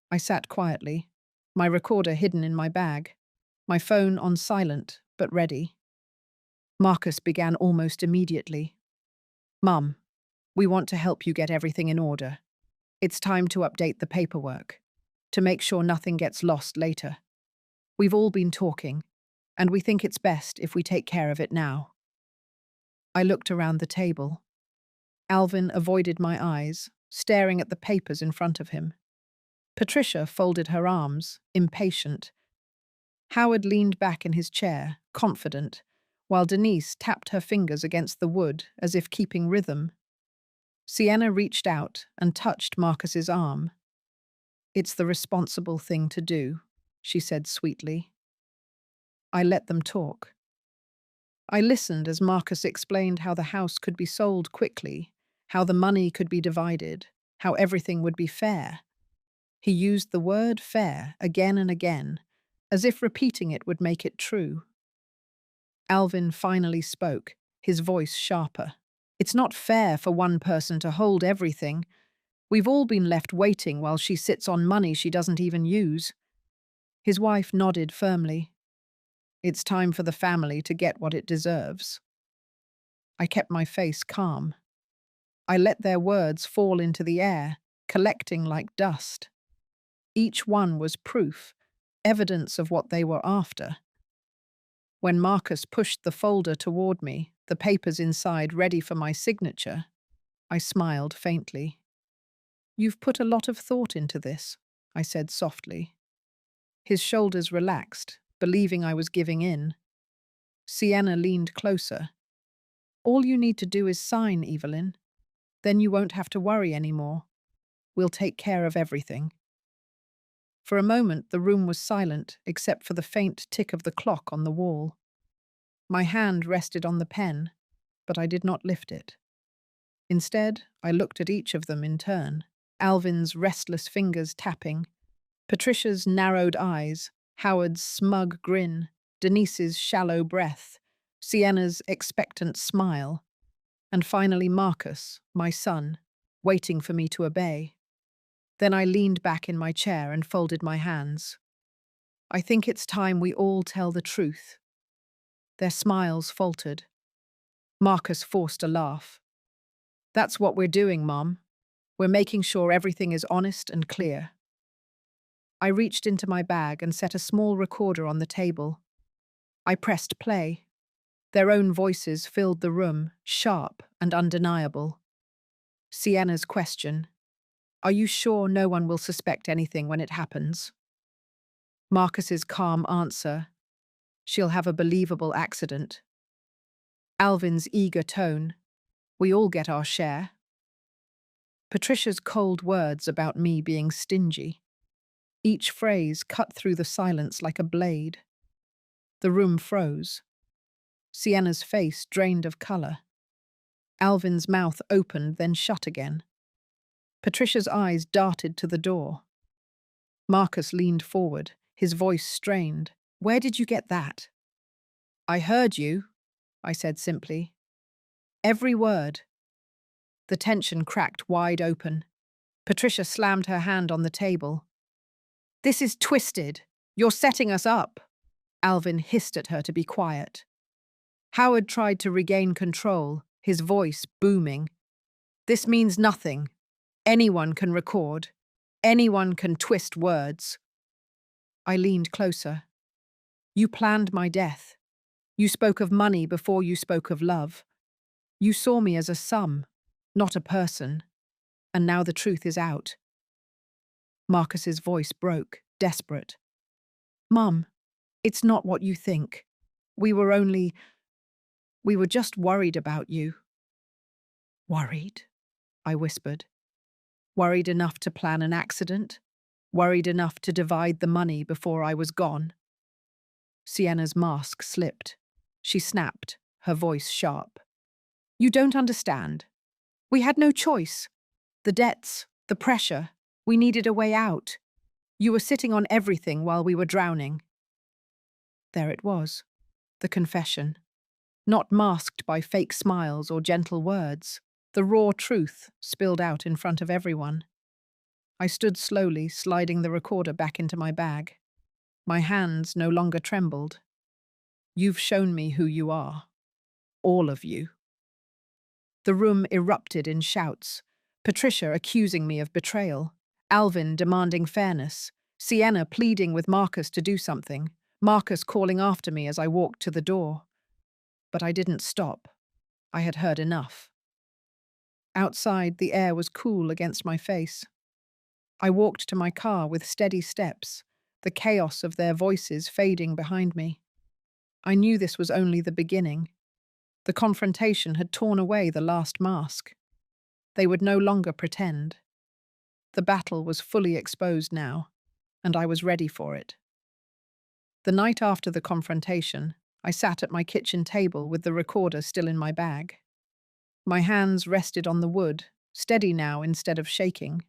I sat quietly, my recorder hidden in my bag, my phone on silent but ready. Marcus began almost immediately. "Mum, we want to help you get everything in order. It's time to update the paperwork, to make sure nothing gets lost later. We've all been talking, and we think it's best if we take care of it now." I looked around the table. Alvin avoided my eyes, staring at the papers in front of him. Patricia folded her arms, impatient. Howard leaned back in his chair, confident, while Denise tapped her fingers against the wood as if keeping rhythm. Sienna reached out and touched Marcus's arm. "It's the responsible thing to do," she said sweetly. I let them talk. I listened as Marcus explained how the house could be sold quickly, how the money could be divided, how everything would be fair. He used the word fair again and again, as if repeating it would make it true. Alvin finally spoke, his voice sharper. "It's not fair for one person to hold everything. We've all been left waiting while she sits on money she doesn't even use." His wife nodded firmly. "It's time for the family to get what it deserves." I kept my face calm. I let their words fall into the air, collecting like dust. Each one was proof, evidence of what they were after. When Marcus pushed the folder toward me, the papers inside ready for my signature, I smiled faintly. "You've put a lot of thought into this," I said softly. His shoulders relaxed, believing I was giving in. Sienna leaned closer. "All you need to do is sign, Evelyn. Then you won't have to worry anymore. We'll take care of everything." For a moment, the room was silent except for the faint tick of the clock on the wall. My hand rested on the pen, but I did not lift it. Instead, I looked at each of them in turn, Alvin's restless fingers tapping, Patricia's narrowed eyes, Howard's smug grin, Denise's shallow breath, Sienna's expectant smile, and finally Marcus, my son, waiting for me to obey. Then I leaned back in my chair and folded my hands. "I think it's time we all tell the truth." Their smiles faltered. Marcus forced a laugh. "That's what we're doing, Mom. We're making sure everything is honest and clear." I reached into my bag and set a small recorder on the table. I pressed play. Their own voices filled the room, sharp and undeniable. Sienna's question, "Are you sure no one will suspect anything when it happens?" Marcus's calm answer, "She'll have a believable accident." Alvin's eager tone, "We all get our share." Patricia's cold words about me being stingy. Each phrase cut through the silence like a blade. The room froze. Sienna's face drained of colour. Alvin's mouth opened, then shut again. Patricia's eyes darted to the door. Marcus leaned forward, his voice strained. "Where did you get that?" "I heard you," I said simply. "Every word." The tension cracked wide open. Patricia slammed her hand on the table. "This is twisted. You're setting us up." Alvin hissed at her to be quiet. Howard tried to regain control, his voice booming. "This means nothing. Anyone can record. Anyone can twist words." I leaned closer. "You planned my death. You spoke of money before you spoke of love. You saw me as a sum, not a person. And now the truth is out." Marcus's voice broke, desperate. "Mum, it's not what you think. We were just worried about you." "Worried?" I whispered. "Worried enough to plan an accident? Worried enough to divide the money before I was gone?" Sienna's mask slipped. She snapped, her voice sharp. "You don't understand. We had no choice. The debts, the pressure, we needed a way out. You were sitting on everything while we were drowning." There it was, the confession. Not masked by fake smiles or gentle words, the raw truth spilled out in front of everyone. I stood slowly, sliding the recorder back into my bag. My hands no longer trembled. "You've shown me who you are. All of you." The room erupted in shouts. Patricia accusing me of betrayal. Alvin demanding fairness. Sienna pleading with Marcus to do something. Marcus calling after me as I walked to the door. But I didn't stop. I had heard enough. Outside, the air was cool against my face. I walked to my car with steady steps, the chaos of their voices fading behind me. I knew this was only the beginning. The confrontation had torn away the last mask. They would no longer pretend. The battle was fully exposed now, and I was ready for it. The night after the confrontation, I sat at my kitchen table with the recorder still in my bag. My hands rested on the wood, steady now instead of shaking.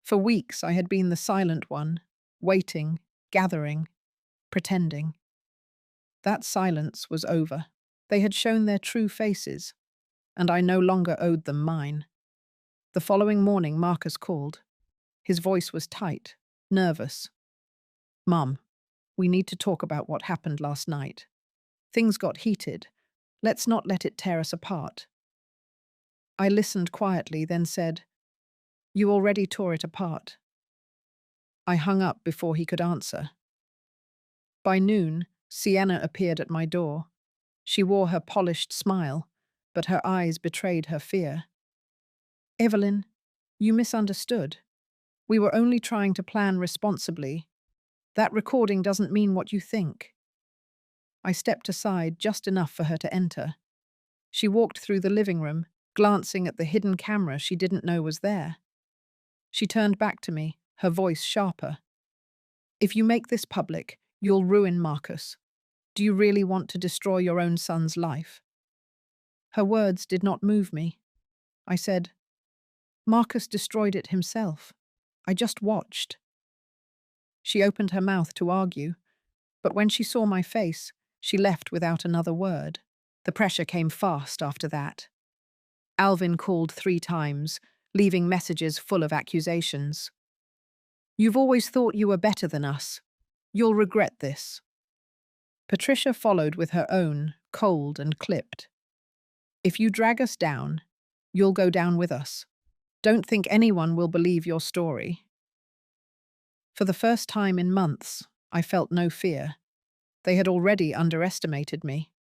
For weeks I had been the silent one, waiting, gathering, pretending. That silence was over. They had shown their true faces, and I no longer owed them mine. The following morning Marcus called. His voice was tight, nervous. "Mum, we need to talk about what happened last night. Things got heated. Let's not let it tear us apart." I listened quietly, then said, "You already tore it apart." I hung up before he could answer. By noon, Sienna appeared at my door. She wore her polished smile, but her eyes betrayed her fear. "Evelyn, you misunderstood. We were only trying to plan responsibly. That recording doesn't mean what you think." I stepped aside just enough for her to enter. She walked through the living room, glancing at the hidden camera she didn't know was there. She turned back to me, her voice sharper. If you make this public, you'll ruin Marcus. Do you really want to destroy your own son's life? Her words did not move me. I said, Marcus destroyed it himself. I just watched. She opened her mouth to argue, but when she saw my face, she left without another word. The pressure came fast after that. Alvin called 3 times, leaving messages full of accusations. You've always thought you were better than us. You'll regret this. Patricia followed with her own, cold and clipped. If you drag us down, you'll go down with us. Don't think anyone will believe your story. For the first time in months, I felt no fear. They had already underestimated me.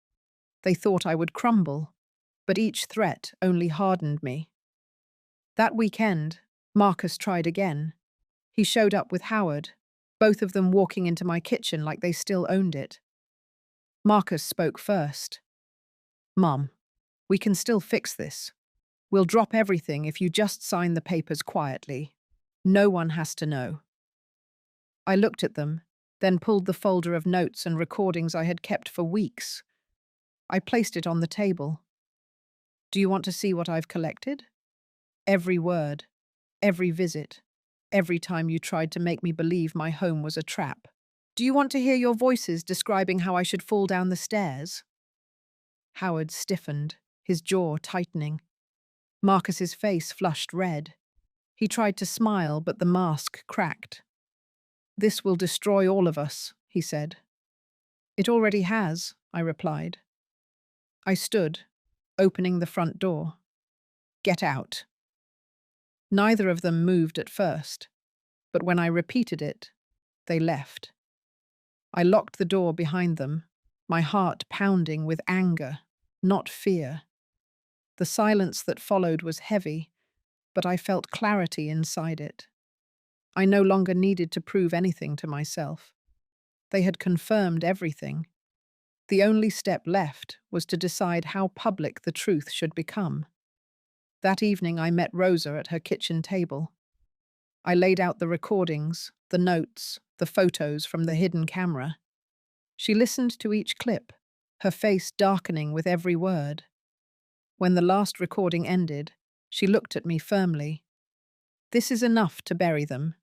They thought I would crumble, but each threat only hardened me. That weekend, Marcus tried again. He showed up with Howard, both of them walking into my kitchen like they still owned it. Marcus spoke first. Mom, we can still fix this. We'll drop everything if you just sign the papers quietly. No one has to know. I looked at them, then pulled the folder of notes and recordings I had kept for weeks. I placed it on the table. Do you want to see what I've collected? Every word, every visit, every time you tried to make me believe my home was a trap. Do you want to hear your voices describing how I should fall down the stairs? Howard stiffened, his jaw tightening. Marcus's face flushed red. He tried to smile, but the mask cracked. This will destroy all of us, he said. It already has, I replied. I stood, opening the front door. Get out. Neither of them moved at first, but when I repeated it, they left. I locked the door behind them, my heart pounding with anger, not fear. The silence that followed was heavy, but I felt clarity inside it. I no longer needed to prove anything to myself. They had confirmed everything. The only step left was to decide how public the truth should become. That evening I met Rosa at her kitchen table. I laid out the recordings, the notes, the photos from the hidden camera. She listened to each clip, her face darkening with every word. When the last recording ended, she looked at me firmly. This is enough to bury them.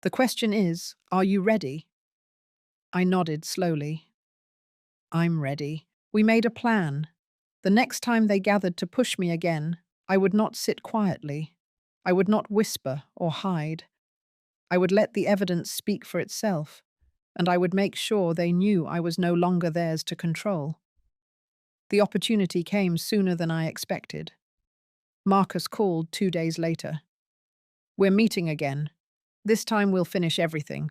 The question is, are you ready? I nodded slowly. I'm ready. We made a plan. The next time they gathered to push me again, I would not sit quietly. I would not whisper or hide. I would let the evidence speak for itself, and I would make sure they knew I was no longer theirs to control. The opportunity came sooner than I expected. Marcus called 2 days later. We're meeting again. This time we'll finish everything.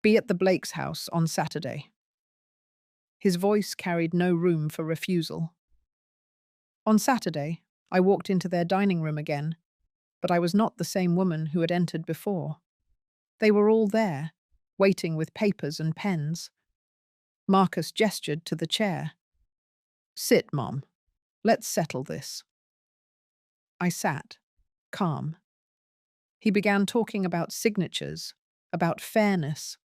Be at the Blake's house on Saturday. His voice carried no room for refusal. On Saturday, I walked into their dining room again, but I was not the same woman who had entered before. They were all there, waiting with papers and pens. Marcus gestured to the chair. Sit, Mom. Let's settle this. I sat, calm. He began talking about signatures, about fairness,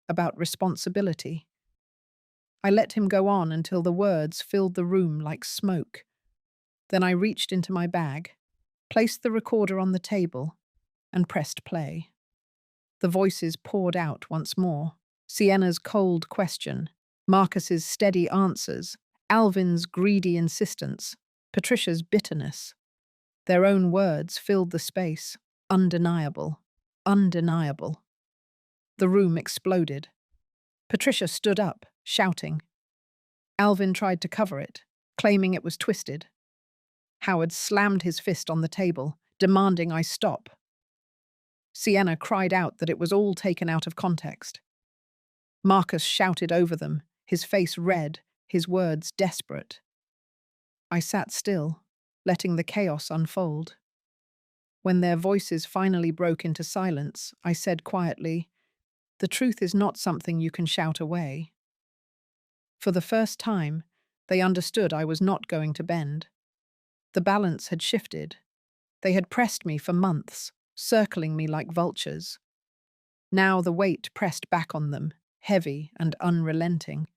about responsibility. I let him go on until the words filled the room like smoke. Then I reached into my bag, placed the recorder on the table, and pressed play. The voices poured out once more. Sienna's cold question, Marcus's steady answers, Alvin's greedy insistence, Patricia's bitterness. Their own words filled the space. Undeniable. Undeniable. The room exploded. Patricia stood up, shouting. Alvin tried to cover it, claiming it was twisted. Howard slammed his fist on the table, demanding I stop. Sienna cried out that it was all taken out of context. Marcus shouted over them, his face red, his words desperate. I sat still, letting the chaos unfold. When their voices finally broke into silence, I said quietly, "The truth is not something you can shout away." For the first time, they understood I was not going to bend. The balance had shifted. They had pressed me for months, circling me like vultures. Now the weight pressed back on them, heavy and unrelenting.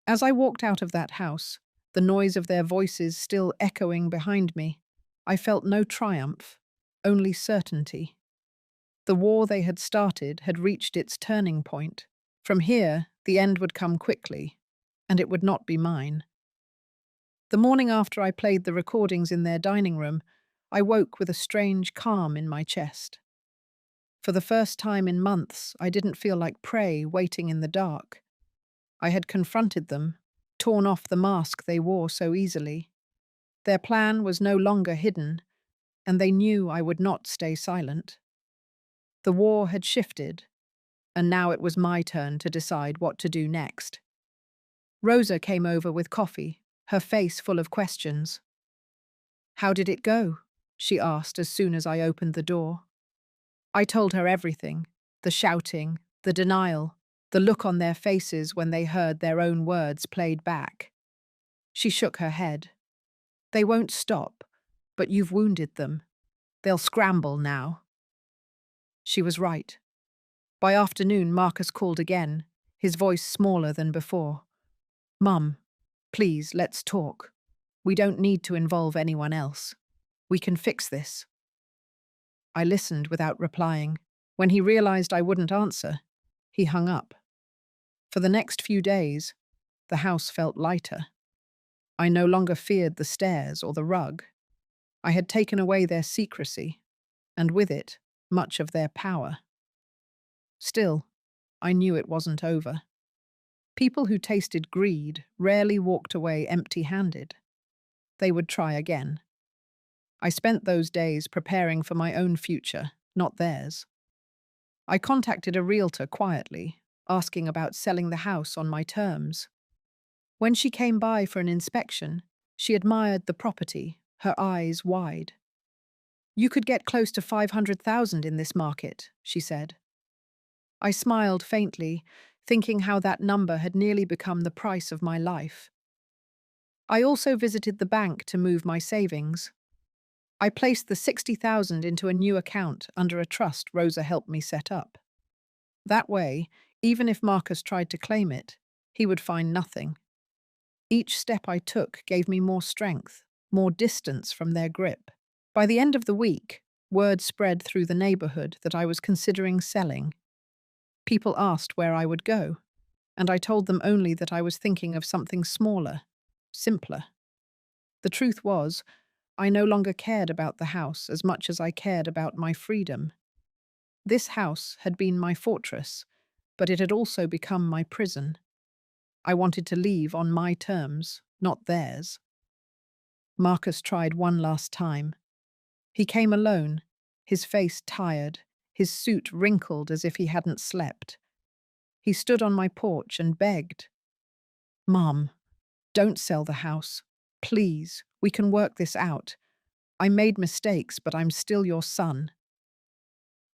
As I walked out of that house, the noise of their voices still echoing behind me, I felt no triumph, only certainty. The war they had started had reached its turning point. From here, the end would come quickly, and it would not be mine. The morning after I played the recordings in their dining room, I woke with a strange calm in my chest. For the first time in months, I didn't feel like prey waiting in the dark. I had confronted them, torn off the mask they wore so easily. Their plan was no longer hidden, and they knew I would not stay silent. The war had shifted, and now it was my turn to decide what to do next. Rosa came over with coffee, her face full of questions. "How did it go?" she asked as soon as I opened the door. I told her everything, the shouting, the denial, the look on their faces when they heard their own words played back. She shook her head. "They won't stop, but you've wounded them. They'll scramble now." She was right. By afternoon, Marcus called again, his voice smaller than before. "Mum, please, let's talk. We don't need to involve anyone else. We can fix this." I listened without replying. When he realized I wouldn't answer, he hung up. For the next few days, the house felt lighter. I no longer feared the stairs or the rug. I had taken away their secrecy, and with it, much of their power. Still, I knew it wasn't over. People who tasted greed rarely walked away empty-handed. They would try again. I spent those days preparing for my own future, not theirs. I contacted a realtor quietly, asking about selling the house on my terms. When she came by for an inspection, she admired the property, her eyes wide. "You could get close to 500,000 in this market," she said. I smiled faintly, thinking how that number had nearly become the price of my life. I also visited the bank to move my savings. I placed the 60,000 into a new account under a trust Rosa helped me set up. That way, even if Marcus tried to claim it, he would find nothing. Each step I took gave me more strength, more distance from their grip. By the end of the week, word spread through the neighborhood that I was considering selling. People asked where I would go, and I told them only that I was thinking of something smaller, simpler. The truth was, I no longer cared about the house as much as I cared about my freedom. This house had been my fortress, but it had also become my prison. I wanted to leave on my terms, not theirs. Marcus tried one last time. He came alone, his face tired, his suit wrinkled as if he hadn't slept. He stood on my porch and begged. "Mom, don't sell the house. Please, we can work this out. I made mistakes, but I'm still your son."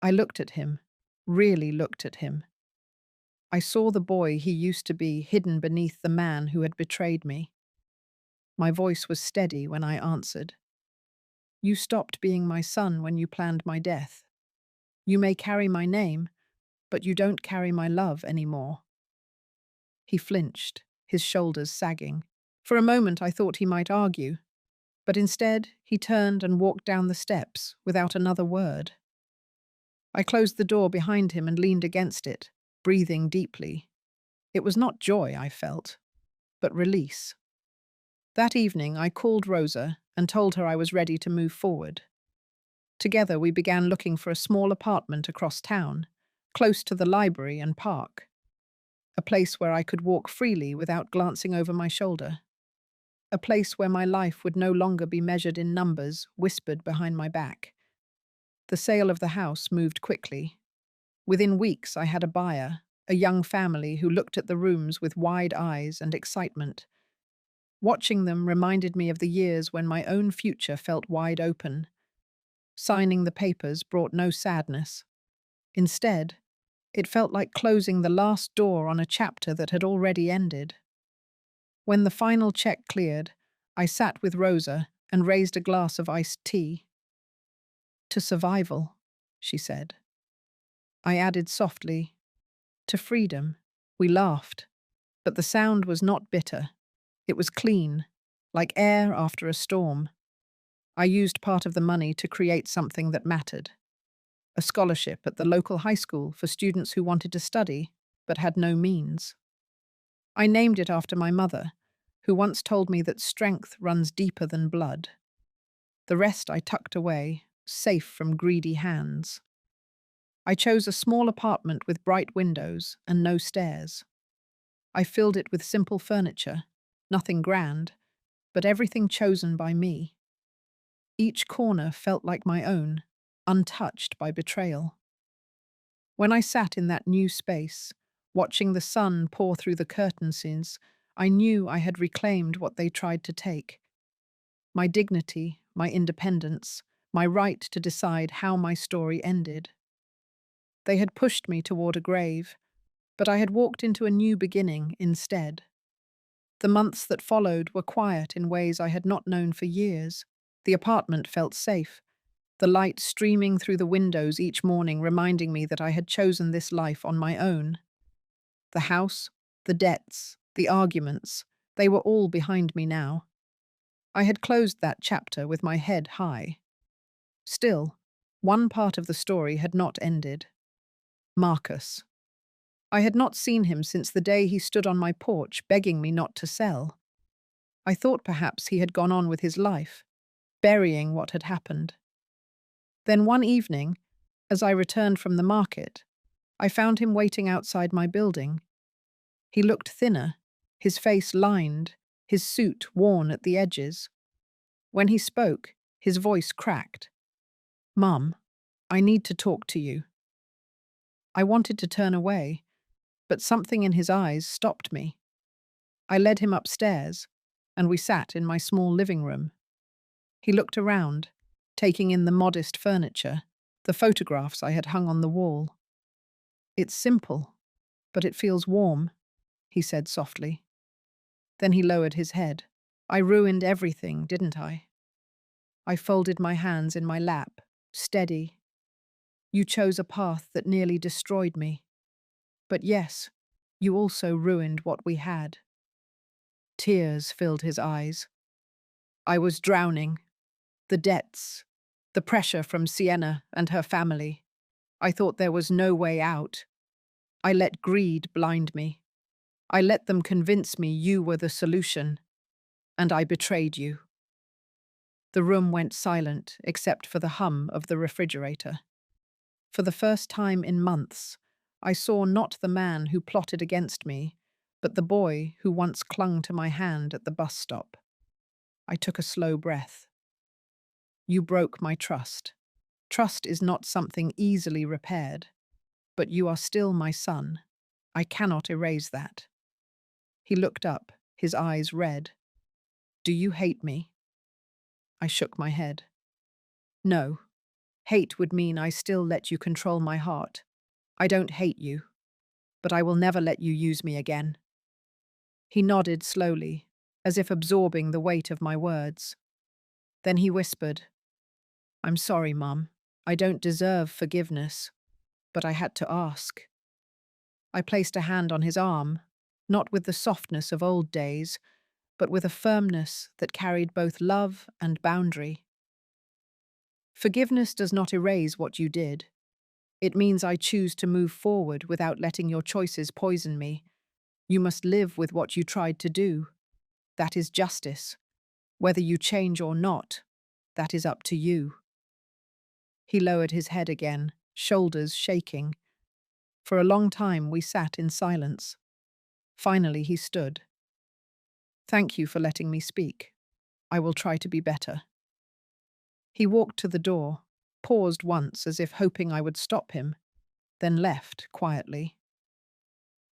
I looked at him, really looked at him. I saw the boy he used to be hidden beneath the man who had betrayed me. My voice was steady when I answered. "You stopped being my son when you planned my death. You may carry my name, but you don't carry my love anymore." He flinched, his shoulders sagging. For a moment I thought he might argue, but instead he turned and walked down the steps without another word. I closed the door behind him and leaned against it, breathing deeply. It was not joy I felt, but release. That evening I called Rosa and told her I was ready to move forward. Together we began looking for a small apartment across town, close to the library and park. A place where I could walk freely without glancing over my shoulder. A place where my life would no longer be measured in numbers whispered behind my back. The sale of the house moved quickly. Within weeks I had a buyer, a young family who looked at the rooms with wide eyes and excitement. Watching them reminded me of the years when my own future felt wide open. Signing the papers brought no sadness. Instead, it felt like closing the last door on a chapter that had already ended. When the final check cleared, I sat with Rosa and raised a glass of iced tea. To survival, she said. I added softly, to freedom. We laughed, but the sound was not bitter. It was clean, like air after a storm. I used part of the money to create something that mattered. A scholarship at the local high school for students who wanted to study, but had no means. I named it after my mother, who once told me that strength runs deeper than blood. The rest I tucked away, safe from greedy hands. I chose a small apartment with bright windows and no stairs. I filled it with simple furniture, nothing grand, but everything chosen by me. Each corner felt like my own, untouched by betrayal. When I sat in that new space, watching the sun pour through the curtains, I knew I had reclaimed what they tried to take. My dignity, my independence, my right to decide how my story ended. They had pushed me toward a grave, but I had walked into a new beginning instead. The months that followed were quiet in ways I had not known for years. The apartment felt safe, the light streaming through the windows each morning reminding me that I had chosen this life on my own. The house, the debts, the arguments, they were all behind me now. I had closed that chapter with my head high. Still, one part of the story had not ended. Marcus. I had not seen him since the day he stood on my porch begging me not to sell. I thought perhaps he had gone on with his life, burying what had happened. Then one evening, as I returned from the market, I found him waiting outside my building. He looked thinner, his face lined, his suit worn at the edges. When he spoke, his voice cracked. "Mum, I need to talk to you." I wanted to turn away, but something in his eyes stopped me. I led him upstairs, and we sat in my small living room. He looked around, taking in the modest furniture, the photographs I had hung on the wall. "It's simple, but it feels warm," he said softly. Then he lowered his head. "I ruined everything, didn't I?" I folded my hands in my lap, steady. "You chose a path that nearly destroyed me. But yes, you also ruined what we had." Tears filled his eyes. I was drowning. The debts, the pressure from Sienna and her family. I thought there was no way out. I let greed blind me. I let them convince me you were the solution, and I betrayed you. The room went silent except for the hum of the refrigerator. For the first time in months, I saw not the man who plotted against me, but the boy who once clung to my hand at the bus stop. I took a slow breath. "You broke my trust. Trust is not something easily repaired, but you are still my son. I cannot erase that." He looked up, his eyes red. "Do you hate me?" I shook my head. "No. Hate would mean I still let you control my heart. I don't hate you, but I will never let you use me again." He nodded slowly, as if absorbing the weight of my words. Then he whispered, "I'm sorry, Mum. I don't deserve forgiveness, but I had to ask." I placed a hand on his arm, not with the softness of old days, but with a firmness that carried both love and boundary. "Forgiveness does not erase what you did. It means I choose to move forward without letting your choices poison me. You must live with what you tried to do. That is justice. Whether you change or not, that is up to you." He lowered his head again, shoulders shaking. For a long time we sat in silence. Finally he stood. "Thank you for letting me speak. I will try to be better." He walked to the door, paused once as if hoping I would stop him, then left quietly.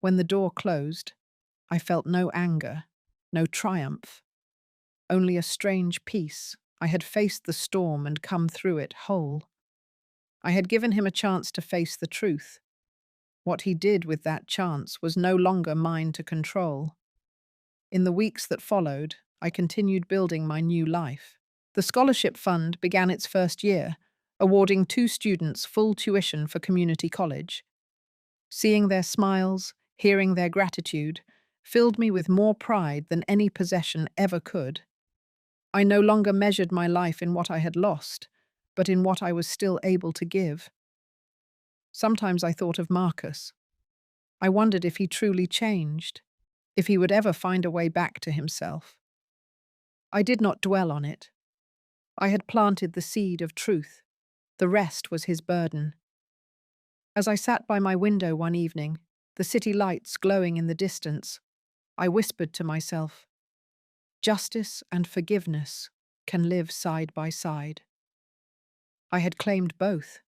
When the door closed, I felt no anger, no triumph, only a strange peace. I had faced the storm and come through it whole. I had given him a chance to face the truth. What he did with that chance was no longer mine to control. In the weeks that followed, I continued building my new life. The scholarship fund began its first year, awarding 2 students full tuition for community college. Seeing their smiles, hearing their gratitude, filled me with more pride than any possession ever could. I no longer measured my life in what I had lost, but in what I was still able to give. Sometimes I thought of Marcus. I wondered if he truly changed, if he would ever find a way back to himself. I did not dwell on it. I had planted the seed of truth. The rest was his burden. As I sat by my window one evening, the city lights glowing in the distance, I whispered to myself, "Justice and forgiveness can live side by side." I had claimed both.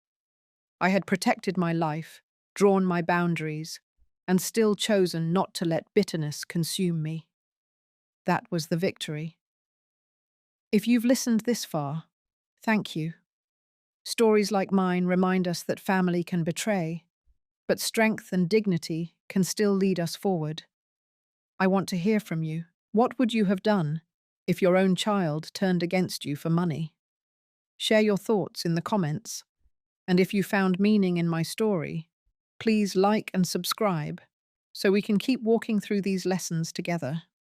I had protected my life, drawn my boundaries, and still chosen not to let bitterness consume me. That was the victory. If you've listened this far, thank you. Stories like mine remind us that family can betray, but strength and dignity can still lead us forward. I want to hear from you. What would you have done if your own child turned against you for money? Share your thoughts in the comments. And if you found meaning in my story, please like and subscribe so we can keep walking through these lessons together.